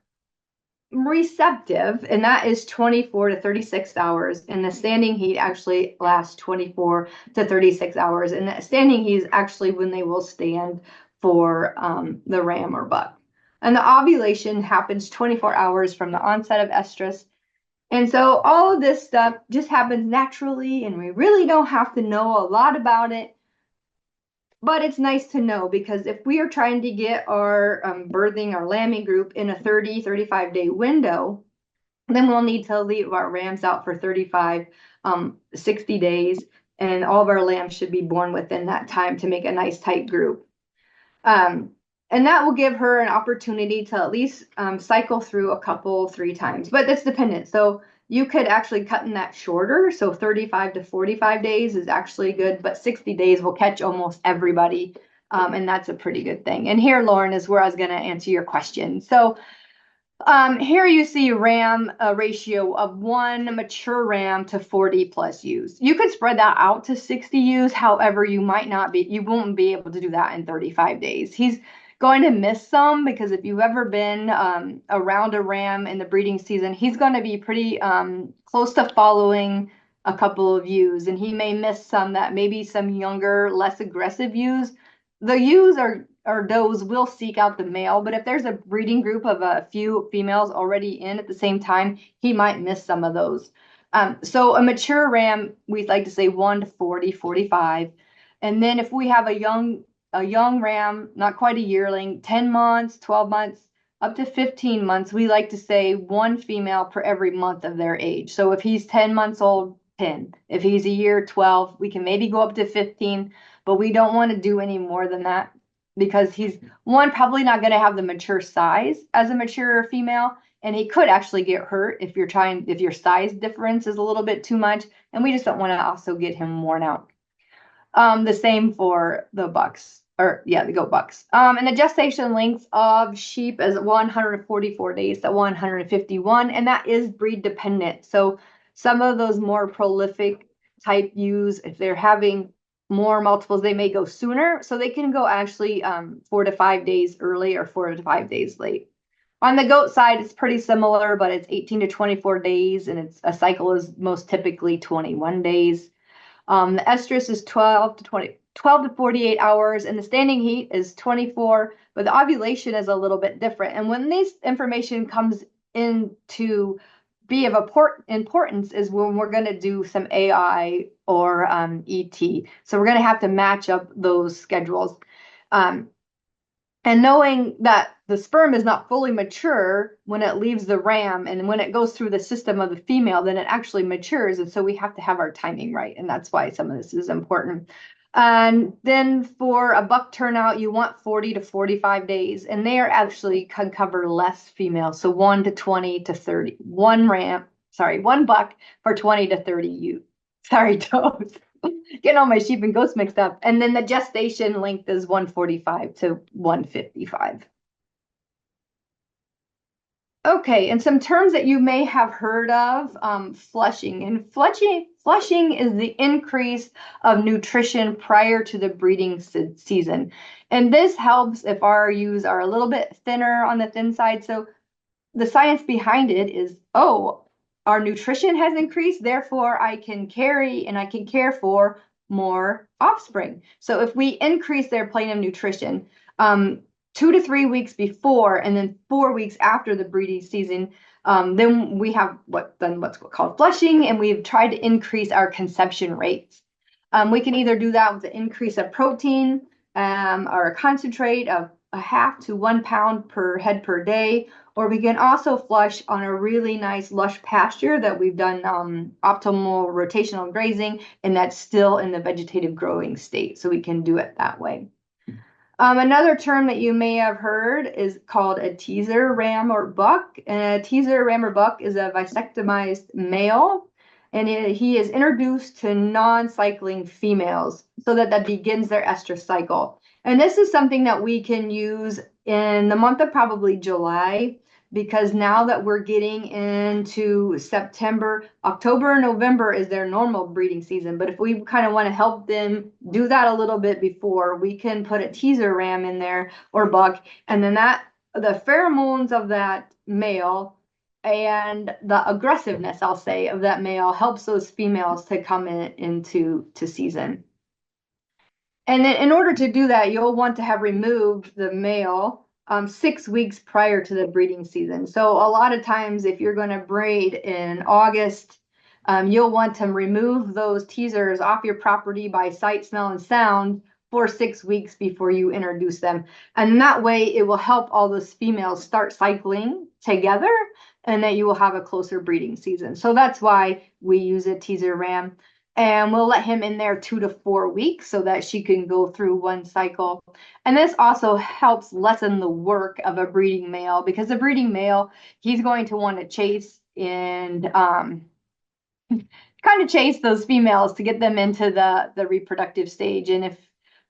receptive, and that is 24 to 36 hours, and the standing heat actually lasts 24 to 36 hours, and the standing heat is actually when they will stand for the ram or buck. And the ovulation happens 24 hours from the onset of estrus. And so all of this stuff just happens naturally, and we really don't have to know a lot about it. But it's nice to know, because if we are trying to get our birthing, our lambing group in a 30, 35-day window, then we'll need to leave our rams out for 35, 60 days, and all of our lambs should be born within that time to make a nice tight group. And that will give her an opportunity to at least cycle through a couple, 3 times, but that's dependent. So you could actually cut in that shorter. So 35 to 45 days is actually good, but 60 days will catch almost everybody. And that's a pretty good thing. And here, Lauren, is where I was going to answer your question. So here you see ram ratio of 1 mature ram to 40 plus ewes. You could spread that out to 60 ewes. However, you won't be able to do that in 35 days. He's going to miss some, because if you've ever been around a ram in the breeding season, he's going to be pretty close to following a couple of ewes, and he may miss some that maybe some younger, less aggressive ewes. The ewes or does will seek out the male, but if there's a breeding group of a few females already in at the same time, he might miss some of those. So a mature ram, we like to say 1 to 40, 45. And then if we have a young ram, not quite a yearling, 10 months, 12 months, up to 15 months, we like to say 1 female per every month of their age. So if he's 10 months old, 10. If he's a year, 12. We can maybe go up to 15, but we don't want to do any more than that, because he's probably not going to have the mature size as a mature female, and he could actually get hurt if your size difference is a little bit too much, and we just don't want to also get him worn out. The same for the bucks, the goat bucks. And the gestation length of sheep is 144 days to 151, and that is breed dependent. So some of those more prolific type ewes, if they're having more multiples, they may go sooner. So they can go actually 4 to 5 days early or 4 to 5 days late. On the goat side, it's pretty similar, but it's 18 to 24 days, and a cycle is most typically 21 days. The estrus is 12 to 48 hours, and the standing heat is 24, but the ovulation is a little bit different. And when this information comes into be of importance is when we're going to do some AI or ET. So we're going to have to match up those schedules. And knowing that the sperm is not fully mature when it leaves the ram, and when it goes through the system of the female, then it actually matures. And so we have to have our timing right. And that's why some of this is important. And then for a buck turnout, you want 40 to 45 days. And they are actually can cover less females. So 1 to 20 to 30. One buck for 20 to 30 ewes. Sorry, toes. Getting all my sheep and goats mixed up. And then the gestation length is 145 to 155. Okay, and some terms that you may have heard of, flushing. And flushing is the increase of nutrition prior to the breeding season. And this helps if our ewes are a little bit thinner on the thin side. So the science behind it is, our nutrition has increased, therefore I can carry and I can care for more offspring. So if we increase their plane of nutrition, 2 to 3 weeks before, and then 4 weeks after the breeding season. Then we have what's called flushing, and we've tried to increase our conception rates. We can either do that with an increase of protein or a concentrate of a half to 1 pound per head per day, or we can also flush on a really nice lush pasture that we've done optimal rotational grazing, and that's still in the vegetative growing state. So we can do it that way. Another term that you may have heard is called a teaser ram or buck. And a teaser ram or buck is a vasectomized male, and he is introduced to non-cycling females so that begins their estrus cycle. And this is something that we can use in the month of probably July, because now that we're getting into September, October, November is their normal breeding season. But if we kind of want to help them do that a little bit before, we can put a teaser ram in there or buck, and then the pheromones of that male and the aggressiveness, I'll say, of that male helps those females to come into season. And then in order to do that, you'll want to have removed the male 6 weeks prior to the breeding season. So a lot of times, if you're going to breed in August, you'll want to remove those teasers off your property by sight, smell, and sound for 6 weeks before you introduce them. And that way, it will help all those females start cycling together, and that you will have a closer breeding season. So that's why we use a teaser ram. And we'll let him in there 2 to 4 weeks so that she can go through one cycle. And this also helps lessen the work of a breeding male, because a breeding male, he's going to want to chase and kind of chase those females to get them into the reproductive stage. And if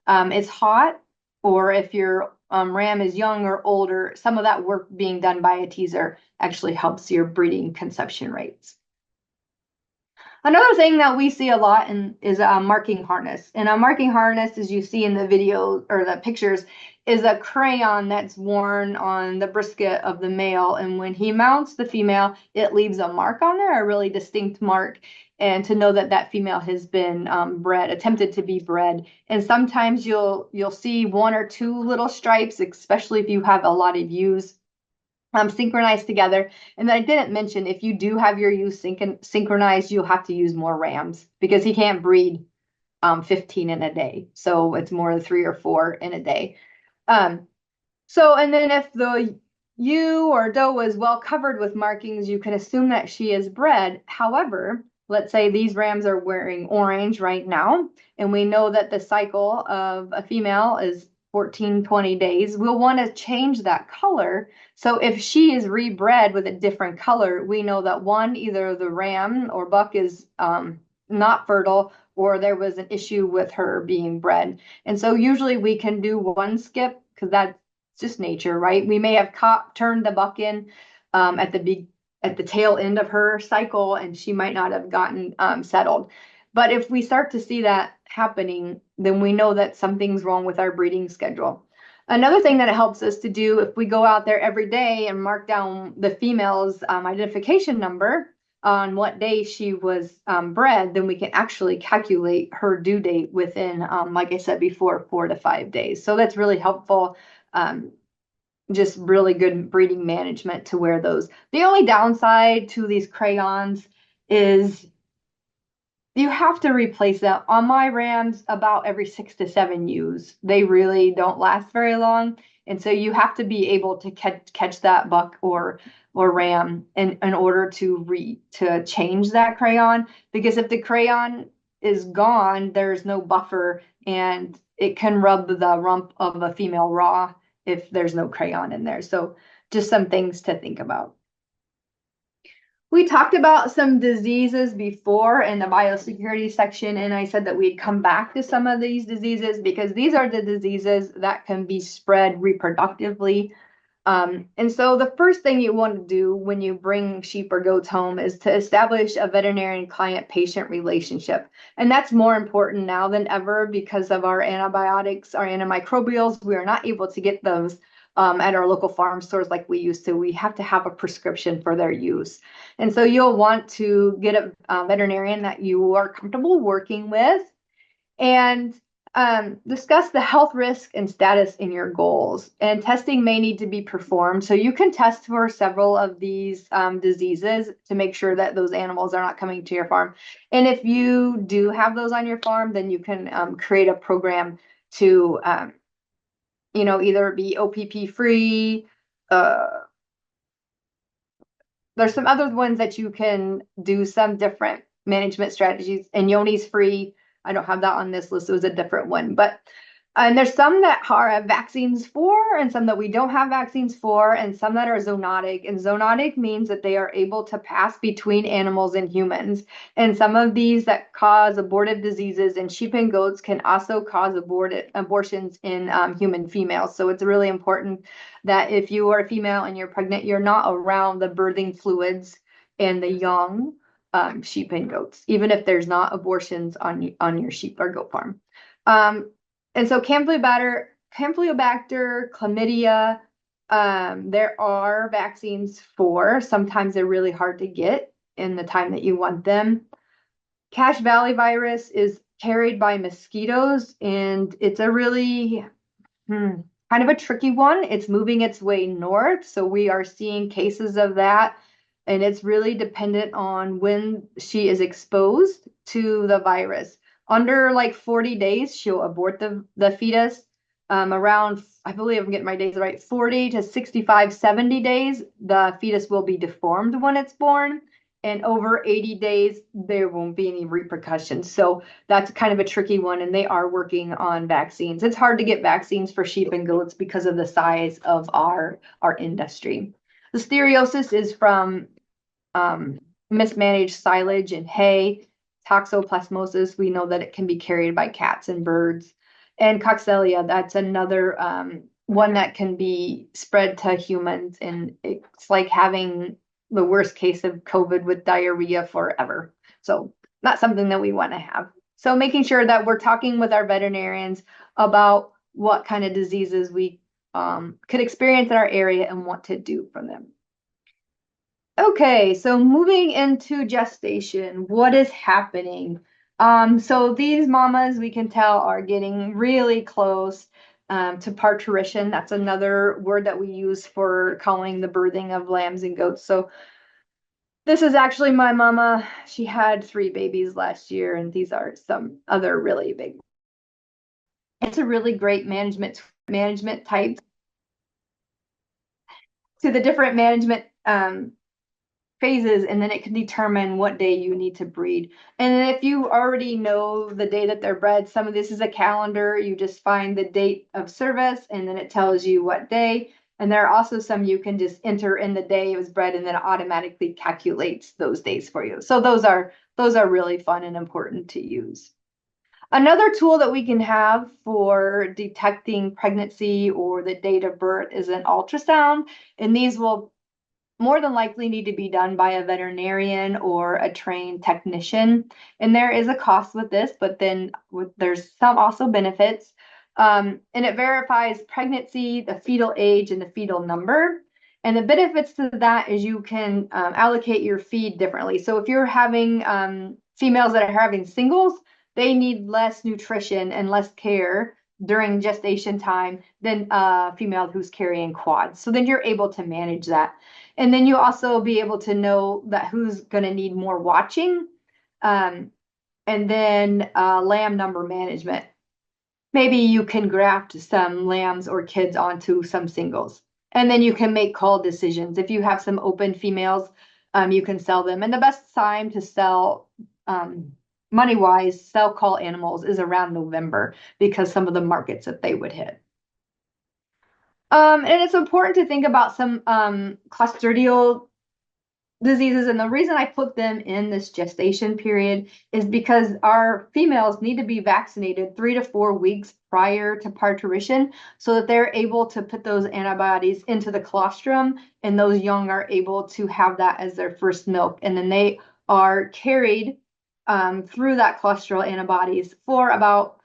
it's hot, or if your ram is young or older, some of that work being done by a teaser actually helps your breeding conception rates. Another thing that we see a lot is a marking harness. And a marking harness, as you see in the video or the pictures, is a crayon that's worn on the brisket of the male. And when he mounts the female, it leaves a mark on there, a really distinct mark, and to know that that female has been attempted to be bred. And sometimes you'll see 1 or 2 little stripes, especially if you have a lot of ewes synchronized together. And then I didn't mention, if you do have your ewes synchronized, you'll have to use more rams, because he can't breed 15 in a day. So it's more than 3 or 4 in a day. And then if the ewe or doe is well covered with markings, you can assume that she is bred. However, let's say these rams are wearing orange right now, and we know that the cycle of a female is 14, 20 days, we'll want to change that color. So if she is rebred with a different color, we know that either the ram or buck is not fertile, or there was an issue with her being bred. And so usually we can do one skip, because that's just nature, right? We may have turned the buck in at the tail end of her cycle, and she might not have gotten settled. But if we start to see that happening, then we know that something's wrong with our breeding schedule. Another thing that it helps us to do, if we go out there every day and mark down the female's identification number on what day she was bred, then we can actually calculate her due date within, like I said before, 4 to 5 days. So that's really helpful. Just really good breeding management to wear those. The only downside to these crayons is you have to replace them. On my rams, about every 6 to 7 ewes. They really don't last very long. And so you have to be able to catch that buck or ram in order to change that crayon. Because if the crayon is gone, there's no buffer, and it can rub the rump of a female raw if there's no crayon in there. So just some things to think about. We talked about some diseases before in the biosecurity section, and I said that we'd come back to some of these diseases, because these are the diseases that can be spread reproductively. And so the first thing you want to do when you bring sheep or goats home is to establish a veterinarian client-patient relationship. And that's more important now than ever because of our antibiotics, our antimicrobials. We are not able to get those at our local farm stores like we used to. We have to have a prescription for their use. And so you'll want to get a veterinarian that you are comfortable working with. And Discuss the health risk and status in your goals. And testing may need to be performed. So you can test for several of these diseases to make sure that those animals are not coming to your farm. And if you do have those on your farm, then you can create a program to, either be OPP free. Uh, there's some other ones that you can do some different management strategies, and Yoni's free. I don't have that on this list. It was a different one, but and there's some that have vaccines for, and some that we don't have vaccines for, and some that are zoonotic. And zoonotic means that they are able to pass between animals and humans. And some of these that cause abortive diseases in sheep and goats can also cause abortions in human females. So it's really important that if you are a female and you're pregnant, you're not around the birthing fluids and the young sheep and goats, even if there's not abortions on your sheep or goat farm. And so Campylobacter, chlamydia, there are vaccines for. Sometimes they're really hard to get in the time that you want them. Cache Valley virus is carried by mosquitoes, and it's a really kind of a tricky one. It's moving its way north, so we are seeing cases of that, and it's really dependent on when she is exposed to the virus. Under like 40 days, she'll abort the fetus. Around, I believe I'm getting my days right, 40 to 65, 70 days, the fetus will be deformed when it's born. And over 80 days, there won't be any repercussions. So that's kind of a tricky one, and they are working on vaccines. It's hard to get vaccines for sheep and goats because of the size of our industry. Listeriosis is from mismanaged silage and hay. Toxoplasmosis, we know that it can be carried by cats and birds. And Coxiella, that's another one that can be spread to humans, and it's like having the worst case of COVID with diarrhea forever. So not something that we want to have. So making sure that we're talking with our veterinarians about what kind of diseases we could experience in our area and what to do for them. Okay, so moving into gestation, what is happening? So these mamas, we can tell, are getting really close to parturition. That's another word that we use for calling the birthing of lambs and goats. So this is actually my mama. She had 3 babies last year, and these are some other really big. It's a really great management type to the different management phases, and then it can determine what day you need to breed. And then if you already know the day that they're bred, some of this is a calendar. You just find the date of service, and then it tells you what day. And there are also some you can just enter in the day it was bred, and then it automatically calculates those days for you. So those are really fun and important to use. Another tool that we can have for detecting pregnancy or the date of birth is an ultrasound, and these will more than likely need to be done by a veterinarian or a trained technician. And there is a cost with this, but then there's some also benefits. And it verifies pregnancy, the fetal age, and the fetal number. And the benefits to that is you can allocate your feed differently. So if you're having females that are having singles, they need less nutrition and less care during gestation time than a female who's carrying quads. So then you're able to manage that. And then you also be able to know that who's going to need more watching. And then lamb number management. Maybe you can graft some lambs or kids onto some singles. And then you can make call decisions. If you have some open females, you can sell them. And the best time to sell, money-wise, sell call animals is around November because some of the markets that they would hit. And it's important to think about some clostridial diseases. And the reason I put them in this gestation period is because our females need to be vaccinated 3 to 4 weeks prior to parturition so that they're able to put those antibodies into the colostrum, and those young are able to have that as their first milk. And then they are carried through that colostral antibodies for about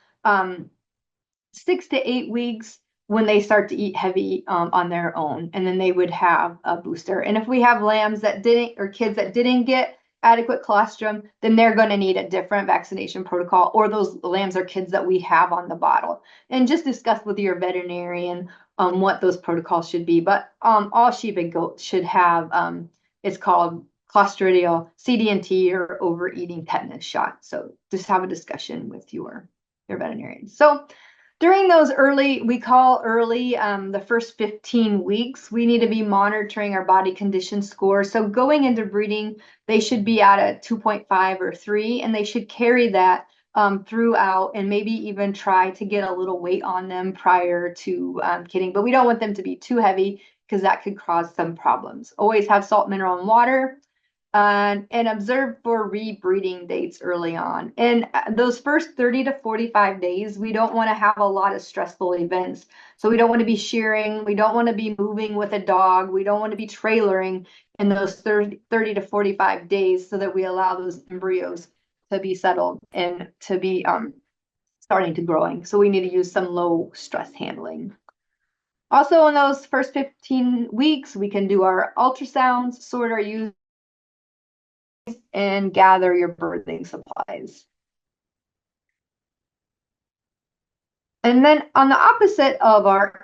6 to 8 weeks when they start to eat heavy on their own, and then they would have a booster. And if we have lambs that didn't, or kids that didn't get adequate colostrum, then they're going to need a different vaccination protocol, or those lambs or kids that we have on the bottle. And just discuss with your veterinarian what those protocols should be. But all sheep and goats should have, it's called Clostridial CD&T or overeating tetanus shot. So just have a discussion with your veterinarian. So during those we call early, the first 15 weeks, we need to be monitoring our body condition score. So going into breeding, they should be at a 2.5 or 3, and they should carry that throughout, and maybe even try to get a little weight on them prior to kidding. But we don't want them to be too heavy because that could cause some problems. Always have salt, mineral, and water. And observe for rebreeding dates early on. And those first 30 to 45 days, we don't want to have a lot of stressful events. So we don't want to be shearing. We don't want to be moving with a dog. We don't want to be trailering in those 30 to 45 days, so that we allow those embryos to be settled and to be starting to growing. So we need to use some low stress handling. Also, in those first 15 weeks, we can do our ultrasounds, sort our use, and gather your birthing supplies. And then on the opposite of our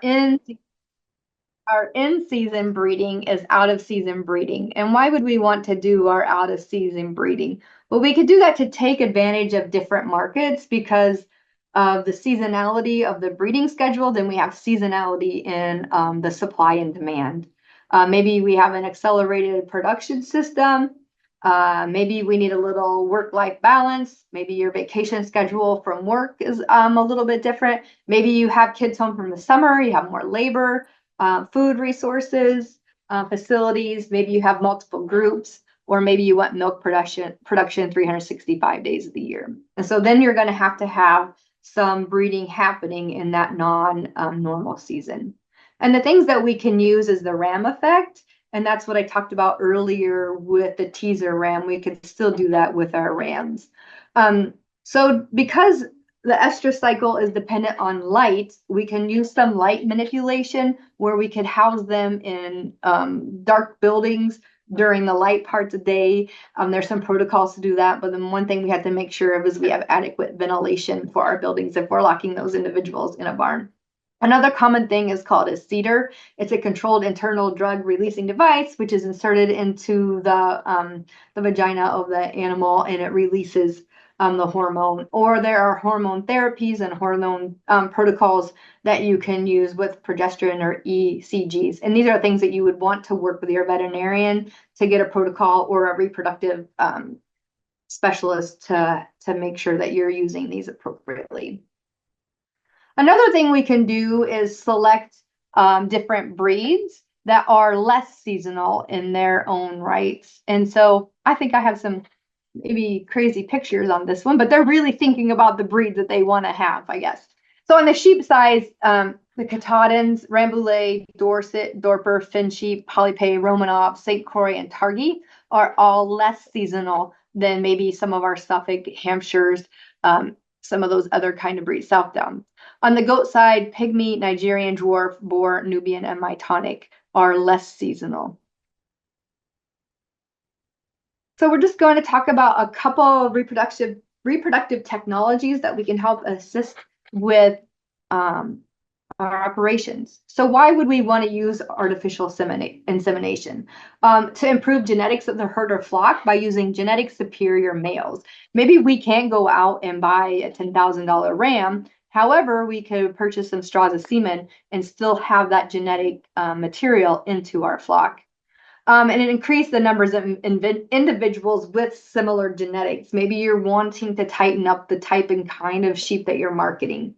in-season breeding is out-of-season breeding. And why would we want to do our out-of-season breeding? Well, we could do that to take advantage of different markets because of the seasonality of the breeding schedule. Then we have seasonality in the supply and demand. Maybe we have an accelerated production system. Maybe we need a little work-life balance. Maybe your vacation schedule from work is a little bit different. Maybe you have kids home from the summer, you have more labor, food resources, facilities. Maybe you have multiple groups, or maybe you want milk production 365 days of the year. And so then you're going to have some breeding happening in that non-normal season. And the things that we can use is the ram effect. And that's what I talked about earlier with the teaser ram. We could still do that with our rams. So because the estrus cycle is dependent on light, we can use some light manipulation where we could house them in dark buildings during the light parts of the day. There's some protocols to do that, but then one thing we have to make sure of is we have adequate ventilation for our buildings if we're locking those individuals in a barn. Another common thing is called a CEDAR. It's a controlled internal drug releasing device, which is inserted into the vagina of the animal, and it releases the hormone. Or there are hormone therapies and hormone protocols that you can use with progesterone or ECGs. And these are things that you would want to work with your veterinarian to get a protocol, or a reproductive specialist to make sure that you're using these appropriately. Another thing we can do is select different breeds that are less seasonal in their own rights. And so I think I have some maybe crazy pictures on this one, but they're really thinking about the breeds that they want to have, I guess. So on the sheep side, the Katahdins, Rambouillet, Dorset, Dorper, Finn sheep, Polypay, Romanov, St. Croix, and Targhee are all less seasonal than maybe some of our Suffolk, Hampshires, some of those other kind of breeds, Southdown. On the goat side, Pygmy, Nigerian Dwarf, Boer, Nubian, and Mytonic are less seasonal. So we're just going to talk about a couple of reproductive technologies that we can help assist with our operations. So why would we want to use artificial insemination? To improve genetics of the herd or flock by using genetic superior males. Maybe we can't go out and buy a $10,000 ram. However, we could purchase some straws of semen and still have that genetic material into our flock. And it increased the numbers of individuals with similar genetics. Maybe you're wanting to tighten up the type and kind of sheep that you're marketing.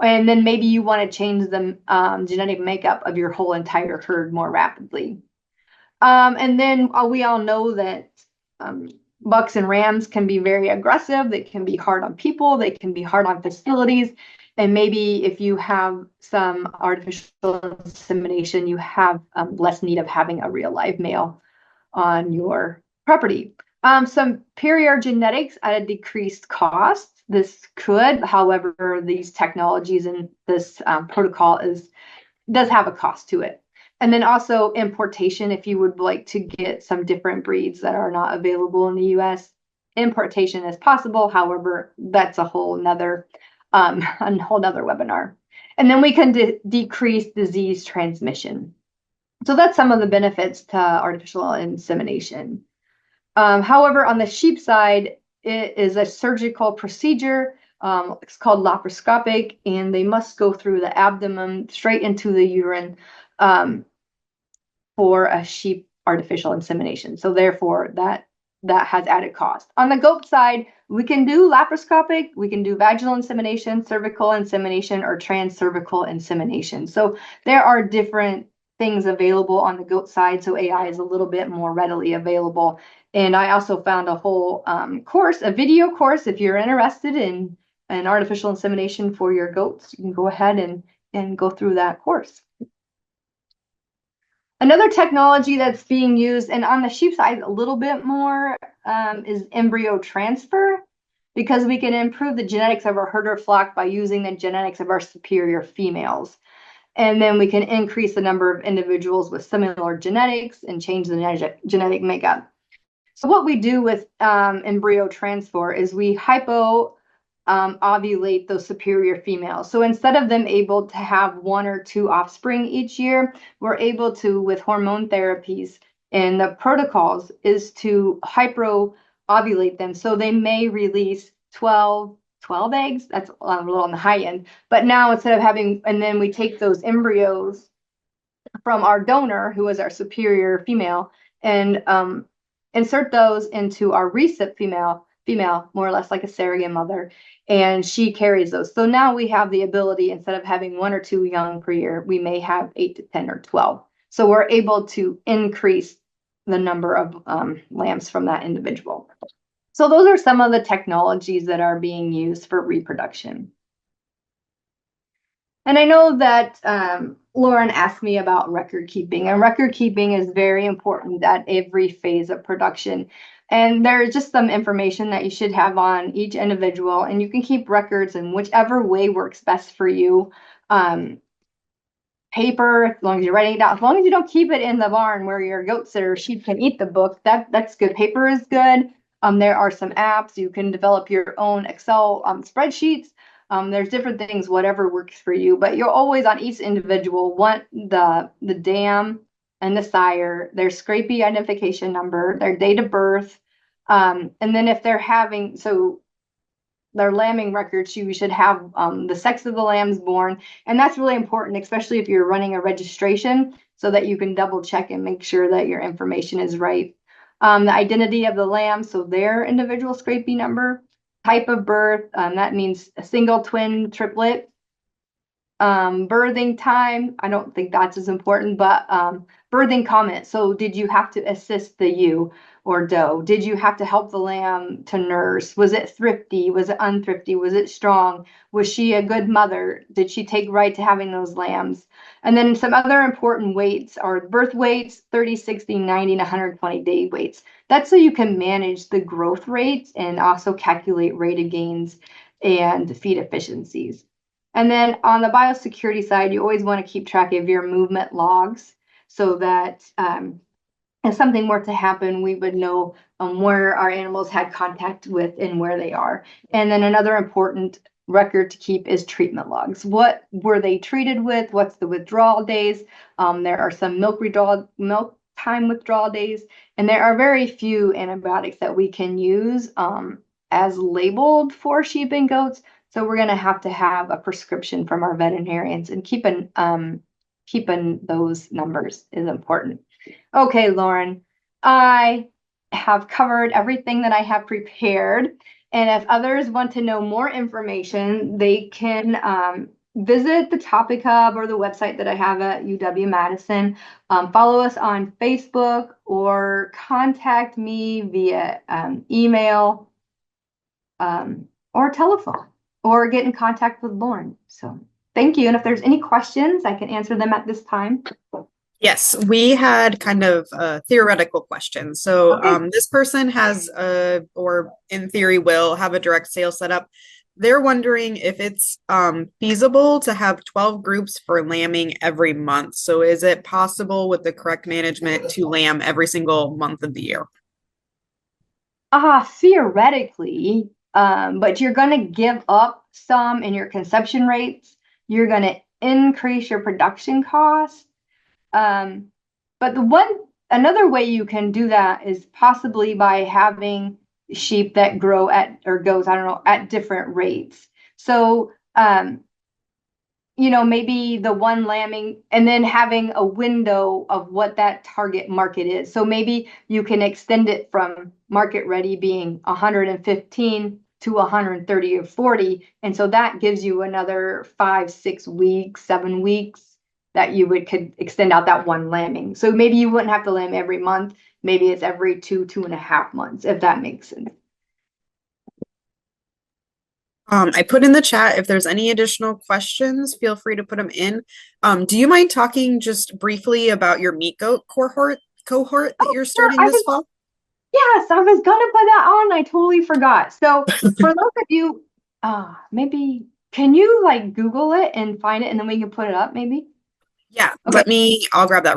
And then maybe you want to change the genetic makeup of your whole entire herd more rapidly. And then we all know that bucks and rams can be very aggressive. They can be hard on people. They can be hard on facilities. And maybe if you have some artificial insemination, you have less need of having a real live male on your property. Some superior genetics at a decreased cost. This could, however, these technologies and this protocol does have a cost to it. And then also importation, if you would like to get some different breeds that are not available in the US, importation is possible. However, that's a whole nother webinar. And then we can decrease disease transmission. So that's some of the benefits to artificial insemination. However, on the sheep side, it is a surgical procedure. It's called laparoscopic, and they must go through the abdomen straight into the urine. For a sheep artificial insemination. So therefore that has added cost. On the goat side, we can do laparoscopic, we can do vaginal insemination, cervical insemination, or transcervical insemination. So there are different things available on the goat side. So AI is a little bit more readily available. And I also found a whole course, a video course, if you're interested in an artificial insemination for your goats, you can go ahead and go through that course. Another technology that's being used, and on the sheep side a little bit more, is embryo transfer, because we can improve the genetics of our herder flock by using the genetics of our superior females. And then we can increase the number of individuals with similar genetics and change the genetic makeup. So what we do with embryo transfer is we ovulate those superior females. So instead of them able to have 1 or 2 offspring each year, we're able to, with hormone therapies, and the protocols is to ovulate them. So they may release 12 eggs. That's a little on the high end. But now instead of having, and then we take those embryos from our donor, who is our superior female, and insert those into our recip female, more or less like a surrogate mother, and she carries those. So now we have the ability, instead of having 1 or 2 young per year, we may have 8 to 10 or 12. So we're able to increase the number of lambs from that individual. So those are some of the technologies that are being used for reproduction. And I know that Lauren asked me about record keeping, and record keeping is very important at every phase of production. And there's just some information that you should have on each individual, and you can keep records in whichever way works best for you. Paper, as long as you're writing it down, as long as you don't keep it in the barn where your goats or sheep can eat the book, that's good. Paper is good. There are some apps. You can develop your own Excel spreadsheets. There's different things, whatever works for you, but you'll always, on each individual, want the dam and the sire, their scrapie identification number, their date of birth, and then if they're having, so their lambing records, you should have the sex of the lambs born, and that's really important, especially if you're running a registration, so that you can double check and make sure that your information is right. The identity of the lamb, so their individual scrapie number, type of birth, that means a single, twin, triplet. Birthing time, I don't think that's as important, but birthing comment. So did you have to assist the ewe or doe? Did you have to help the lamb to nurse? Was it thrifty? Was it unthrifty? Was it strong? Was she a good mother? Did she take right to having those lambs? And then some other important weights are birth weights, 30, 60, 90, and 120 day weights. That's so you can manage the growth rates and also calculate rate of gains and feed efficiencies. And then on the biosecurity side, you always want to keep track of your movement logs, so that if something were to happen, we would know where our animals had contact with and where they are. And then another important record to keep is treatment logs. What were they treated with? What's the withdrawal days? There are some milk time withdrawal days, and there are very few antibiotics that we can use as labeled for sheep and goats. So we're going to have a prescription from our veterinarians, and keeping those numbers is important. Okay, Lauren, I have covered everything that I have prepared. And if others want to know more information, they can visit the Topic Hub or the website that I have at UW-Madison. Follow us on Facebook, or contact me via email or telephone, or get in contact with Lauren. So thank you. And if there's any questions, I can answer them at this time. Yes, we had kind of a theoretical question. So Okay. this person has or in theory will have a direct sale set up, They're wondering if it's feasible to have 12 groups for lambing every month. So is it possible with the correct management to lamb every single month of the year? Theoretically, but you're going to give up some in your conception rates. You're going to increase your production costs. Um, but another way you can do that is possibly by having sheep that grow at, or goes, I don't know, at different rates. So, maybe the one lambing and then having a window of what that target market is. So maybe you can extend it from market ready being 115 to 130 or 40. And so that gives you another 5, 6 weeks, 7 weeks that you could extend out that one lambing. So maybe you wouldn't have to lamb every month. Maybe it's every 2, 2.5 months, if that makes sense. I put in the chat if there's any additional questions, feel free to put them in. Do you mind talking just briefly about your meat goat cohort that Oh, you're sure. starting this fall? Yes, I was gonna put that on. I totally forgot. So for those of you, maybe can you like Google it and find it and then we can put it up maybe? Yeah, Okay. I'll grab that.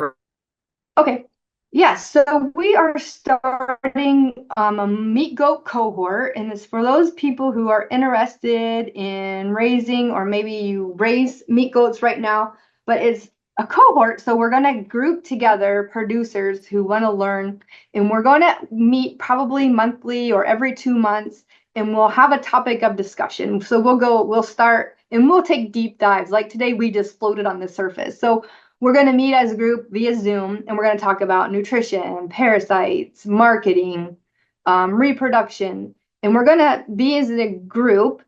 Okay. Yes, so we are starting a meat goat cohort, and it's for those people who are interested in raising, or maybe you raise meat goats right now, but it's a cohort. So we're going to group together producers who want to learn, and we're going to meet probably monthly or every 2 months, and we'll have a topic of discussion. So we'll start, and we'll take deep dives. Like today, we just floated on the surface. So we're going to meet as a group via Zoom, and we're going to talk about nutrition, parasites, marketing, reproduction, and we're going to be as a group,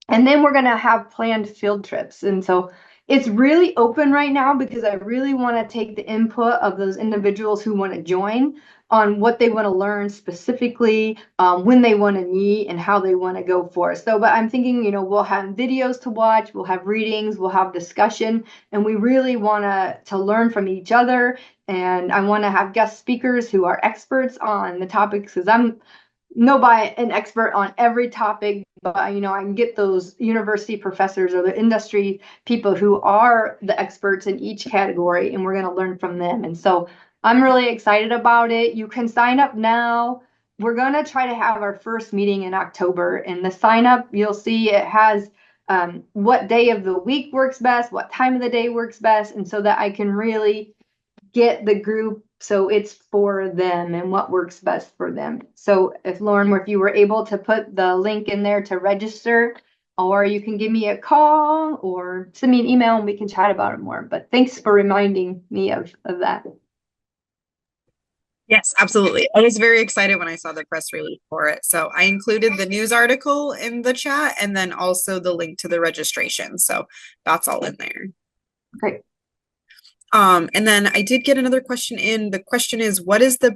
and then we're going to have planned field trips. And so it's really open right now because I really want to take the input of those individuals who want to join on what they want to learn specifically, when they want to meet, and how they want to go for it. So, but I'm thinking, we'll have videos to watch, we'll have readings, we'll have discussion, and we really want to learn from each other. And I want to have guest speakers who are experts on the topics, because I'm nobody an expert on every topic, but I can get those university professors or the industry people who are the experts in each category, and we're going to learn from them. And so I'm really excited about it. You can sign up now. We're going to try to have our first meeting in October, and the sign up, you'll see it has what day of the week works best, what time of the day works best, and so that I can really get the group so it's for them and what works best for them. So if Lauren, if you were able to put the link in there to register, or you can give me a call or send me an email and we can chat about it more. But thanks for reminding me of that. Yes, absolutely. I was very excited when I saw the press release for it. So I included the news article in the chat and then also the link to the registration. So that's all in there. Great. And then I did get another question in. The question is, what is the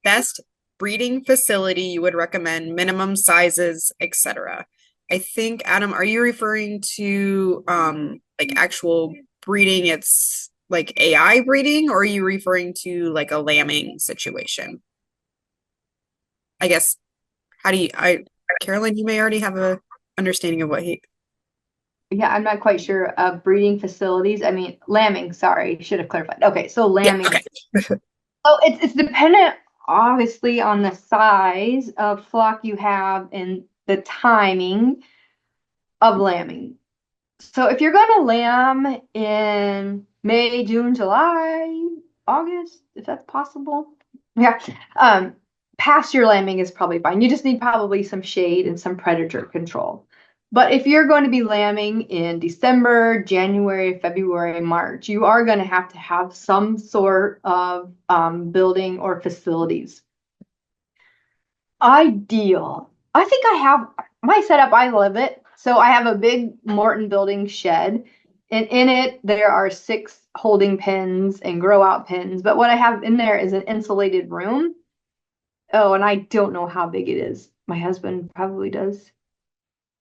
best breeding facility you would recommend, minimum sizes, etc.? I think, Adam, are you referring to like actual breeding? It's like AI breeding, or are you referring to like a lambing situation? I guess, how do you, Carolyn, you may already have a understanding of what he. Yeah, I'm not quite sure of breeding facilities. I mean, lambing, sorry, should have clarified. Okay, so Yeah, lambing. okay. Oh, it's dependent obviously on the size of flock you have and the timing of lambing. So if you're going to lamb in May, June, July, August, if that's possible. Yeah. Pasture lambing is probably fine. You just need probably some shade and some predator control. But if you're going to be lambing in December, January, February, March, you are going to have some sort of building or facilities. Ideal. I think I have my setup, I love it. So I have a big Morton building shed, and in it there are 6 holding pens and grow out pens. But what I have in there is an insulated room. Oh, and I don't know how big it is. My husband probably does.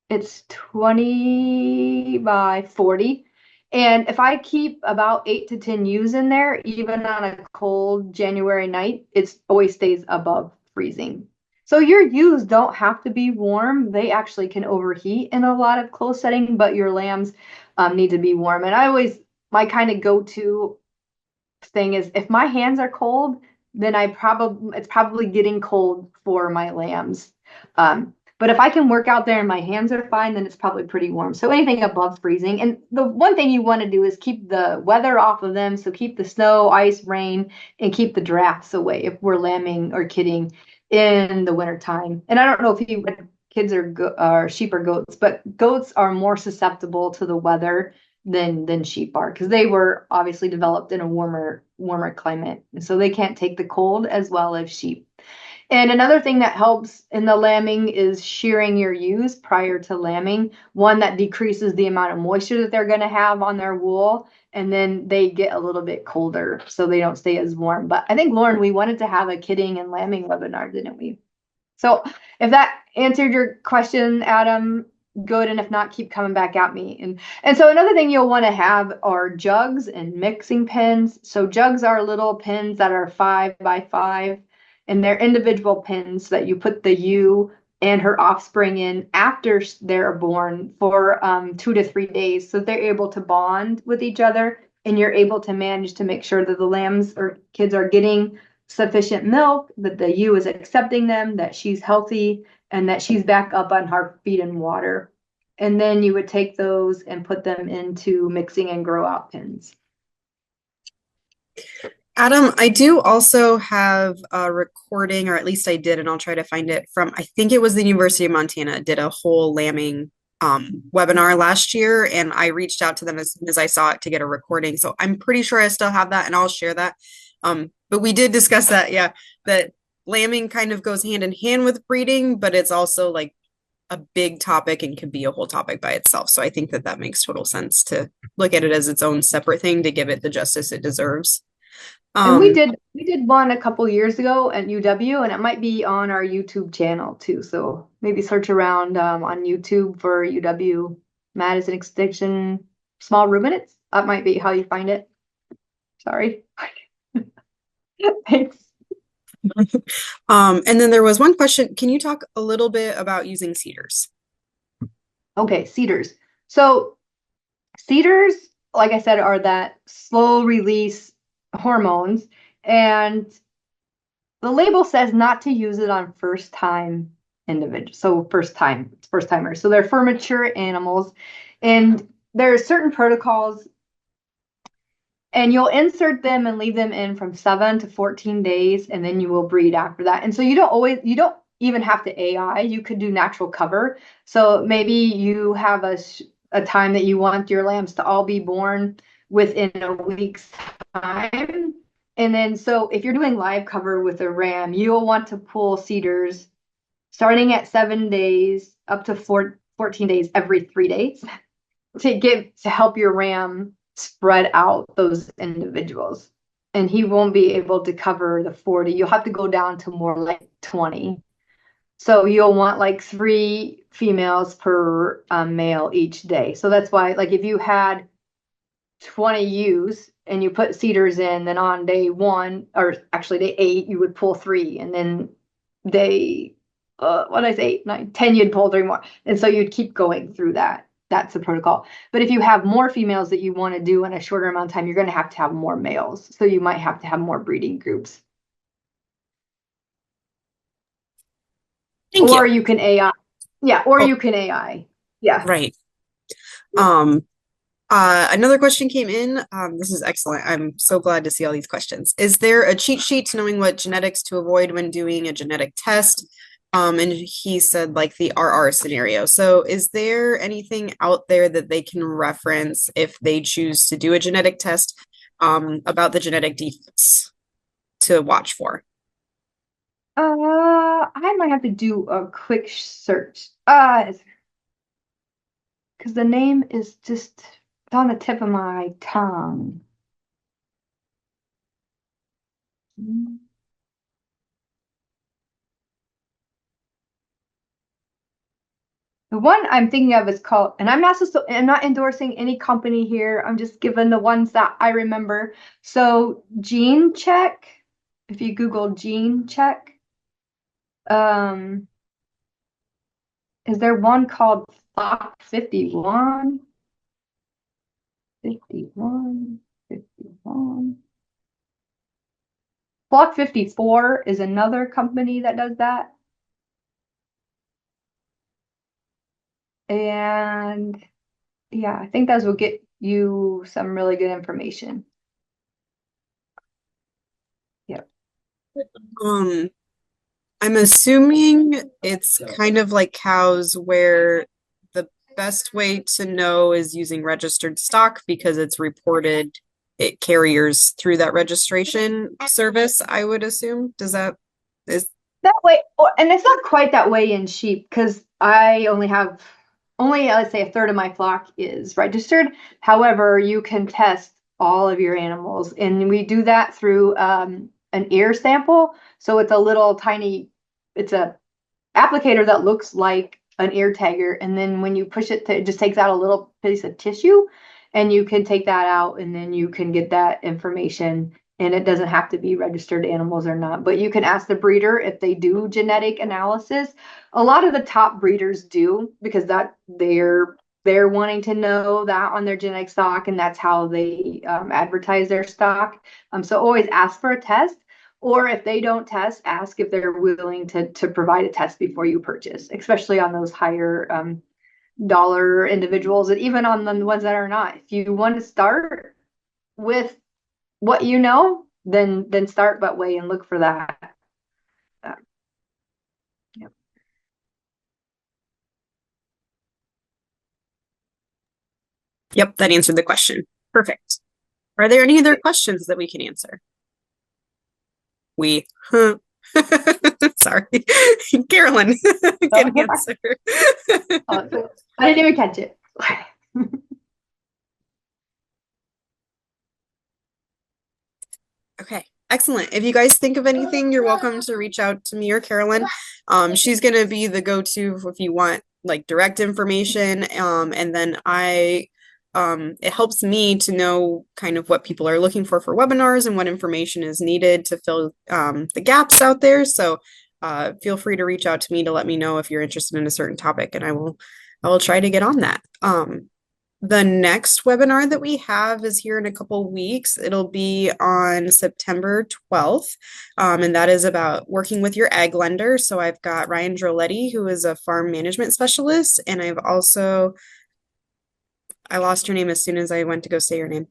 It's 20 by 40. And if I keep about 8 to 10 ewes in there, even on a cold January night, it always stays above freezing. So your ewes don't have to be warm. They actually can overheat in a lot of close setting, but your lambs need to be warm. And I always, my kind of go-to thing is if my hands are cold, then it's probably getting cold for my lambs. But if I can work out there and my hands are fine, then it's probably pretty warm. So anything above freezing. And the one thing you want to do is keep the weather off of them. So keep the snow, ice, rain, and keep the drafts away if we're lambing or kidding in the wintertime. And I don't know if you kids or sheep or goats, but goats are more susceptible to the weather than sheep are because they were obviously developed in a warmer climate. And so they can't take the cold as well as sheep. And another thing that helps in the lambing is shearing your ewes prior to lambing. One that decreases the amount of moisture that they're going to have on their wool, and then they get a little bit colder so they don't stay as warm. But I think, Lauren, we wanted to have a kidding and lambing webinar, didn't we? So if that answered your question, Adam, good. And if not, keep coming back at me. And so another thing you'll want to have are jugs and mixing pins. So jugs are little pins that are 5 by 5, and they're individual pins that you put the ewe and her offspring in after they're born for 2 to 3 days, so they're able to bond with each other, and you're able to manage to make sure that the lambs or kids are getting sufficient milk, that the ewe is accepting them, that she's healthy, and that she's back up on her feet and water. And then you would take those and put them into mixing and grow out pins. Adam, I do also have a recording, or at least I did, and I'll try to find it from, I think it was the University of Montana, did a whole lambing webinar last year, and I reached out to them as soon as I saw it to get a recording. So I'm pretty sure I still have that, and I'll share that. But we did discuss that, yeah, that lambing kind of goes hand in hand with breeding, but it's also like a big topic and can be a whole topic by itself. So I think that that makes total sense to look at it as its own separate thing to give it the justice it deserves. And we Um, did one a couple years ago at UW, and it might be on our YouTube channel too. So maybe search around on YouTube for UW-Madison Extinction Small Ruminants. That might be how you find it. Sorry. Thanks. and then there was one question. Can you talk a little bit about using cedars? Okay, cedars. So cedars, like I said, are that slow release hormones, and the label says not to use it on first time individuals. So first timers. So they're for mature animals, and there are certain protocols, and you'll insert them and leave them in from 7 to 14 days, and then you will breed after that. And so you don't even have to AI. You could do natural cover. So maybe you have a time that you want your lambs to all be born within a week's time. And then, so if you're doing live cover with a ram, you'll want to pull cedars starting at 7 days up to 14 days every 3 days to help your ram spread out those individuals. And he won't be able to cover the 40. You'll have to go down to more like 20. So you'll want like 3 females per male each day. So that's why, like, if you had 20 ewes and you put cedars in, then on day 1, or actually day 8, you would pull 3, and then day what did I say, 8, 9, 10, you'd pull 3 more, and so you'd keep going through that. That's the protocol. But if you have more females that you want to do in a shorter amount of time, you're going to have more males, so you might have to have more breeding groups. Thank Or you. you can AI. Yeah, or Oh, you can AI. Yeah. right. Another question came in. This is excellent. I'm so glad to see all these questions. Is there a cheat sheet to knowing what genetics to avoid when doing a genetic test? And he said like the RR scenario. So is there anything out there that they can reference if they choose to do a genetic test about the genetic defects to watch for? I might have to do a quick search. Because the name is just on the tip of my tongue. The one I'm thinking of is called, and I'm not endorsing any company here. I'm just giving the ones that I remember. So Gene Check, if you Google Gene Check, Um, is there one called Flock 51? 51, 51. Block 54 is another company that does that. And yeah, I think those will get you some really good information. Yep. Um, I'm assuming it's kind of like cows where the best way to know is using registered stock because it's reported it carriers through that registration service, I would assume. Does that is That way, and it's not quite that way in sheep because I only have let's say a third of my flock is registered. However, you can test all of your animals, and we do that through an ear sample. So it's a little tiny, it's a applicator that looks like an ear tagger, and then when you push it, it just takes out a little piece of tissue, and you can take that out, and then you can get that information. And it doesn't have to be registered animals or not, but you can ask the breeder if they do genetic analysis. A lot of the top breeders do because that they're wanting to know that on their genetic stock, and that's how they advertise their stock. So always ask for a test. Or if they don't test, ask if they're willing to provide a test before you purchase, especially on those higher dollar individuals, and even on the ones that are not. If you want to start with what you know, then start that way and look for that. Uh, yeah. Yep, that answered the question. Perfect. Are there any other questions that we can answer? We, huh. Sorry, Carolyn So, can answer. I didn't even catch it. Okay, excellent. If you guys think of anything, you're welcome to reach out to me or Carolyn. She's gonna be the go-to if you want like direct information. And then it helps me to know kind of what people are looking for webinars and what information is needed to fill the gaps out there. So feel free to reach out to me to let me know if you're interested in a certain topic, and I will try to get on that. The next webinar that we have is here in a couple weeks. It'll be on September 12th, and that is about working with your ag lender. So I've got Ryan Droletti, who is a farm management specialist, and I lost her name as soon as I went to go say her name.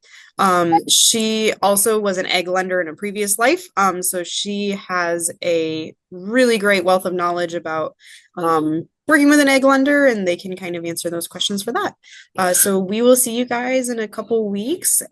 She also was an egg lender in a previous life. So she has a really great wealth of knowledge about working with an egg lender, and they can kind of answer those questions for that. So we will see you guys in a couple weeks.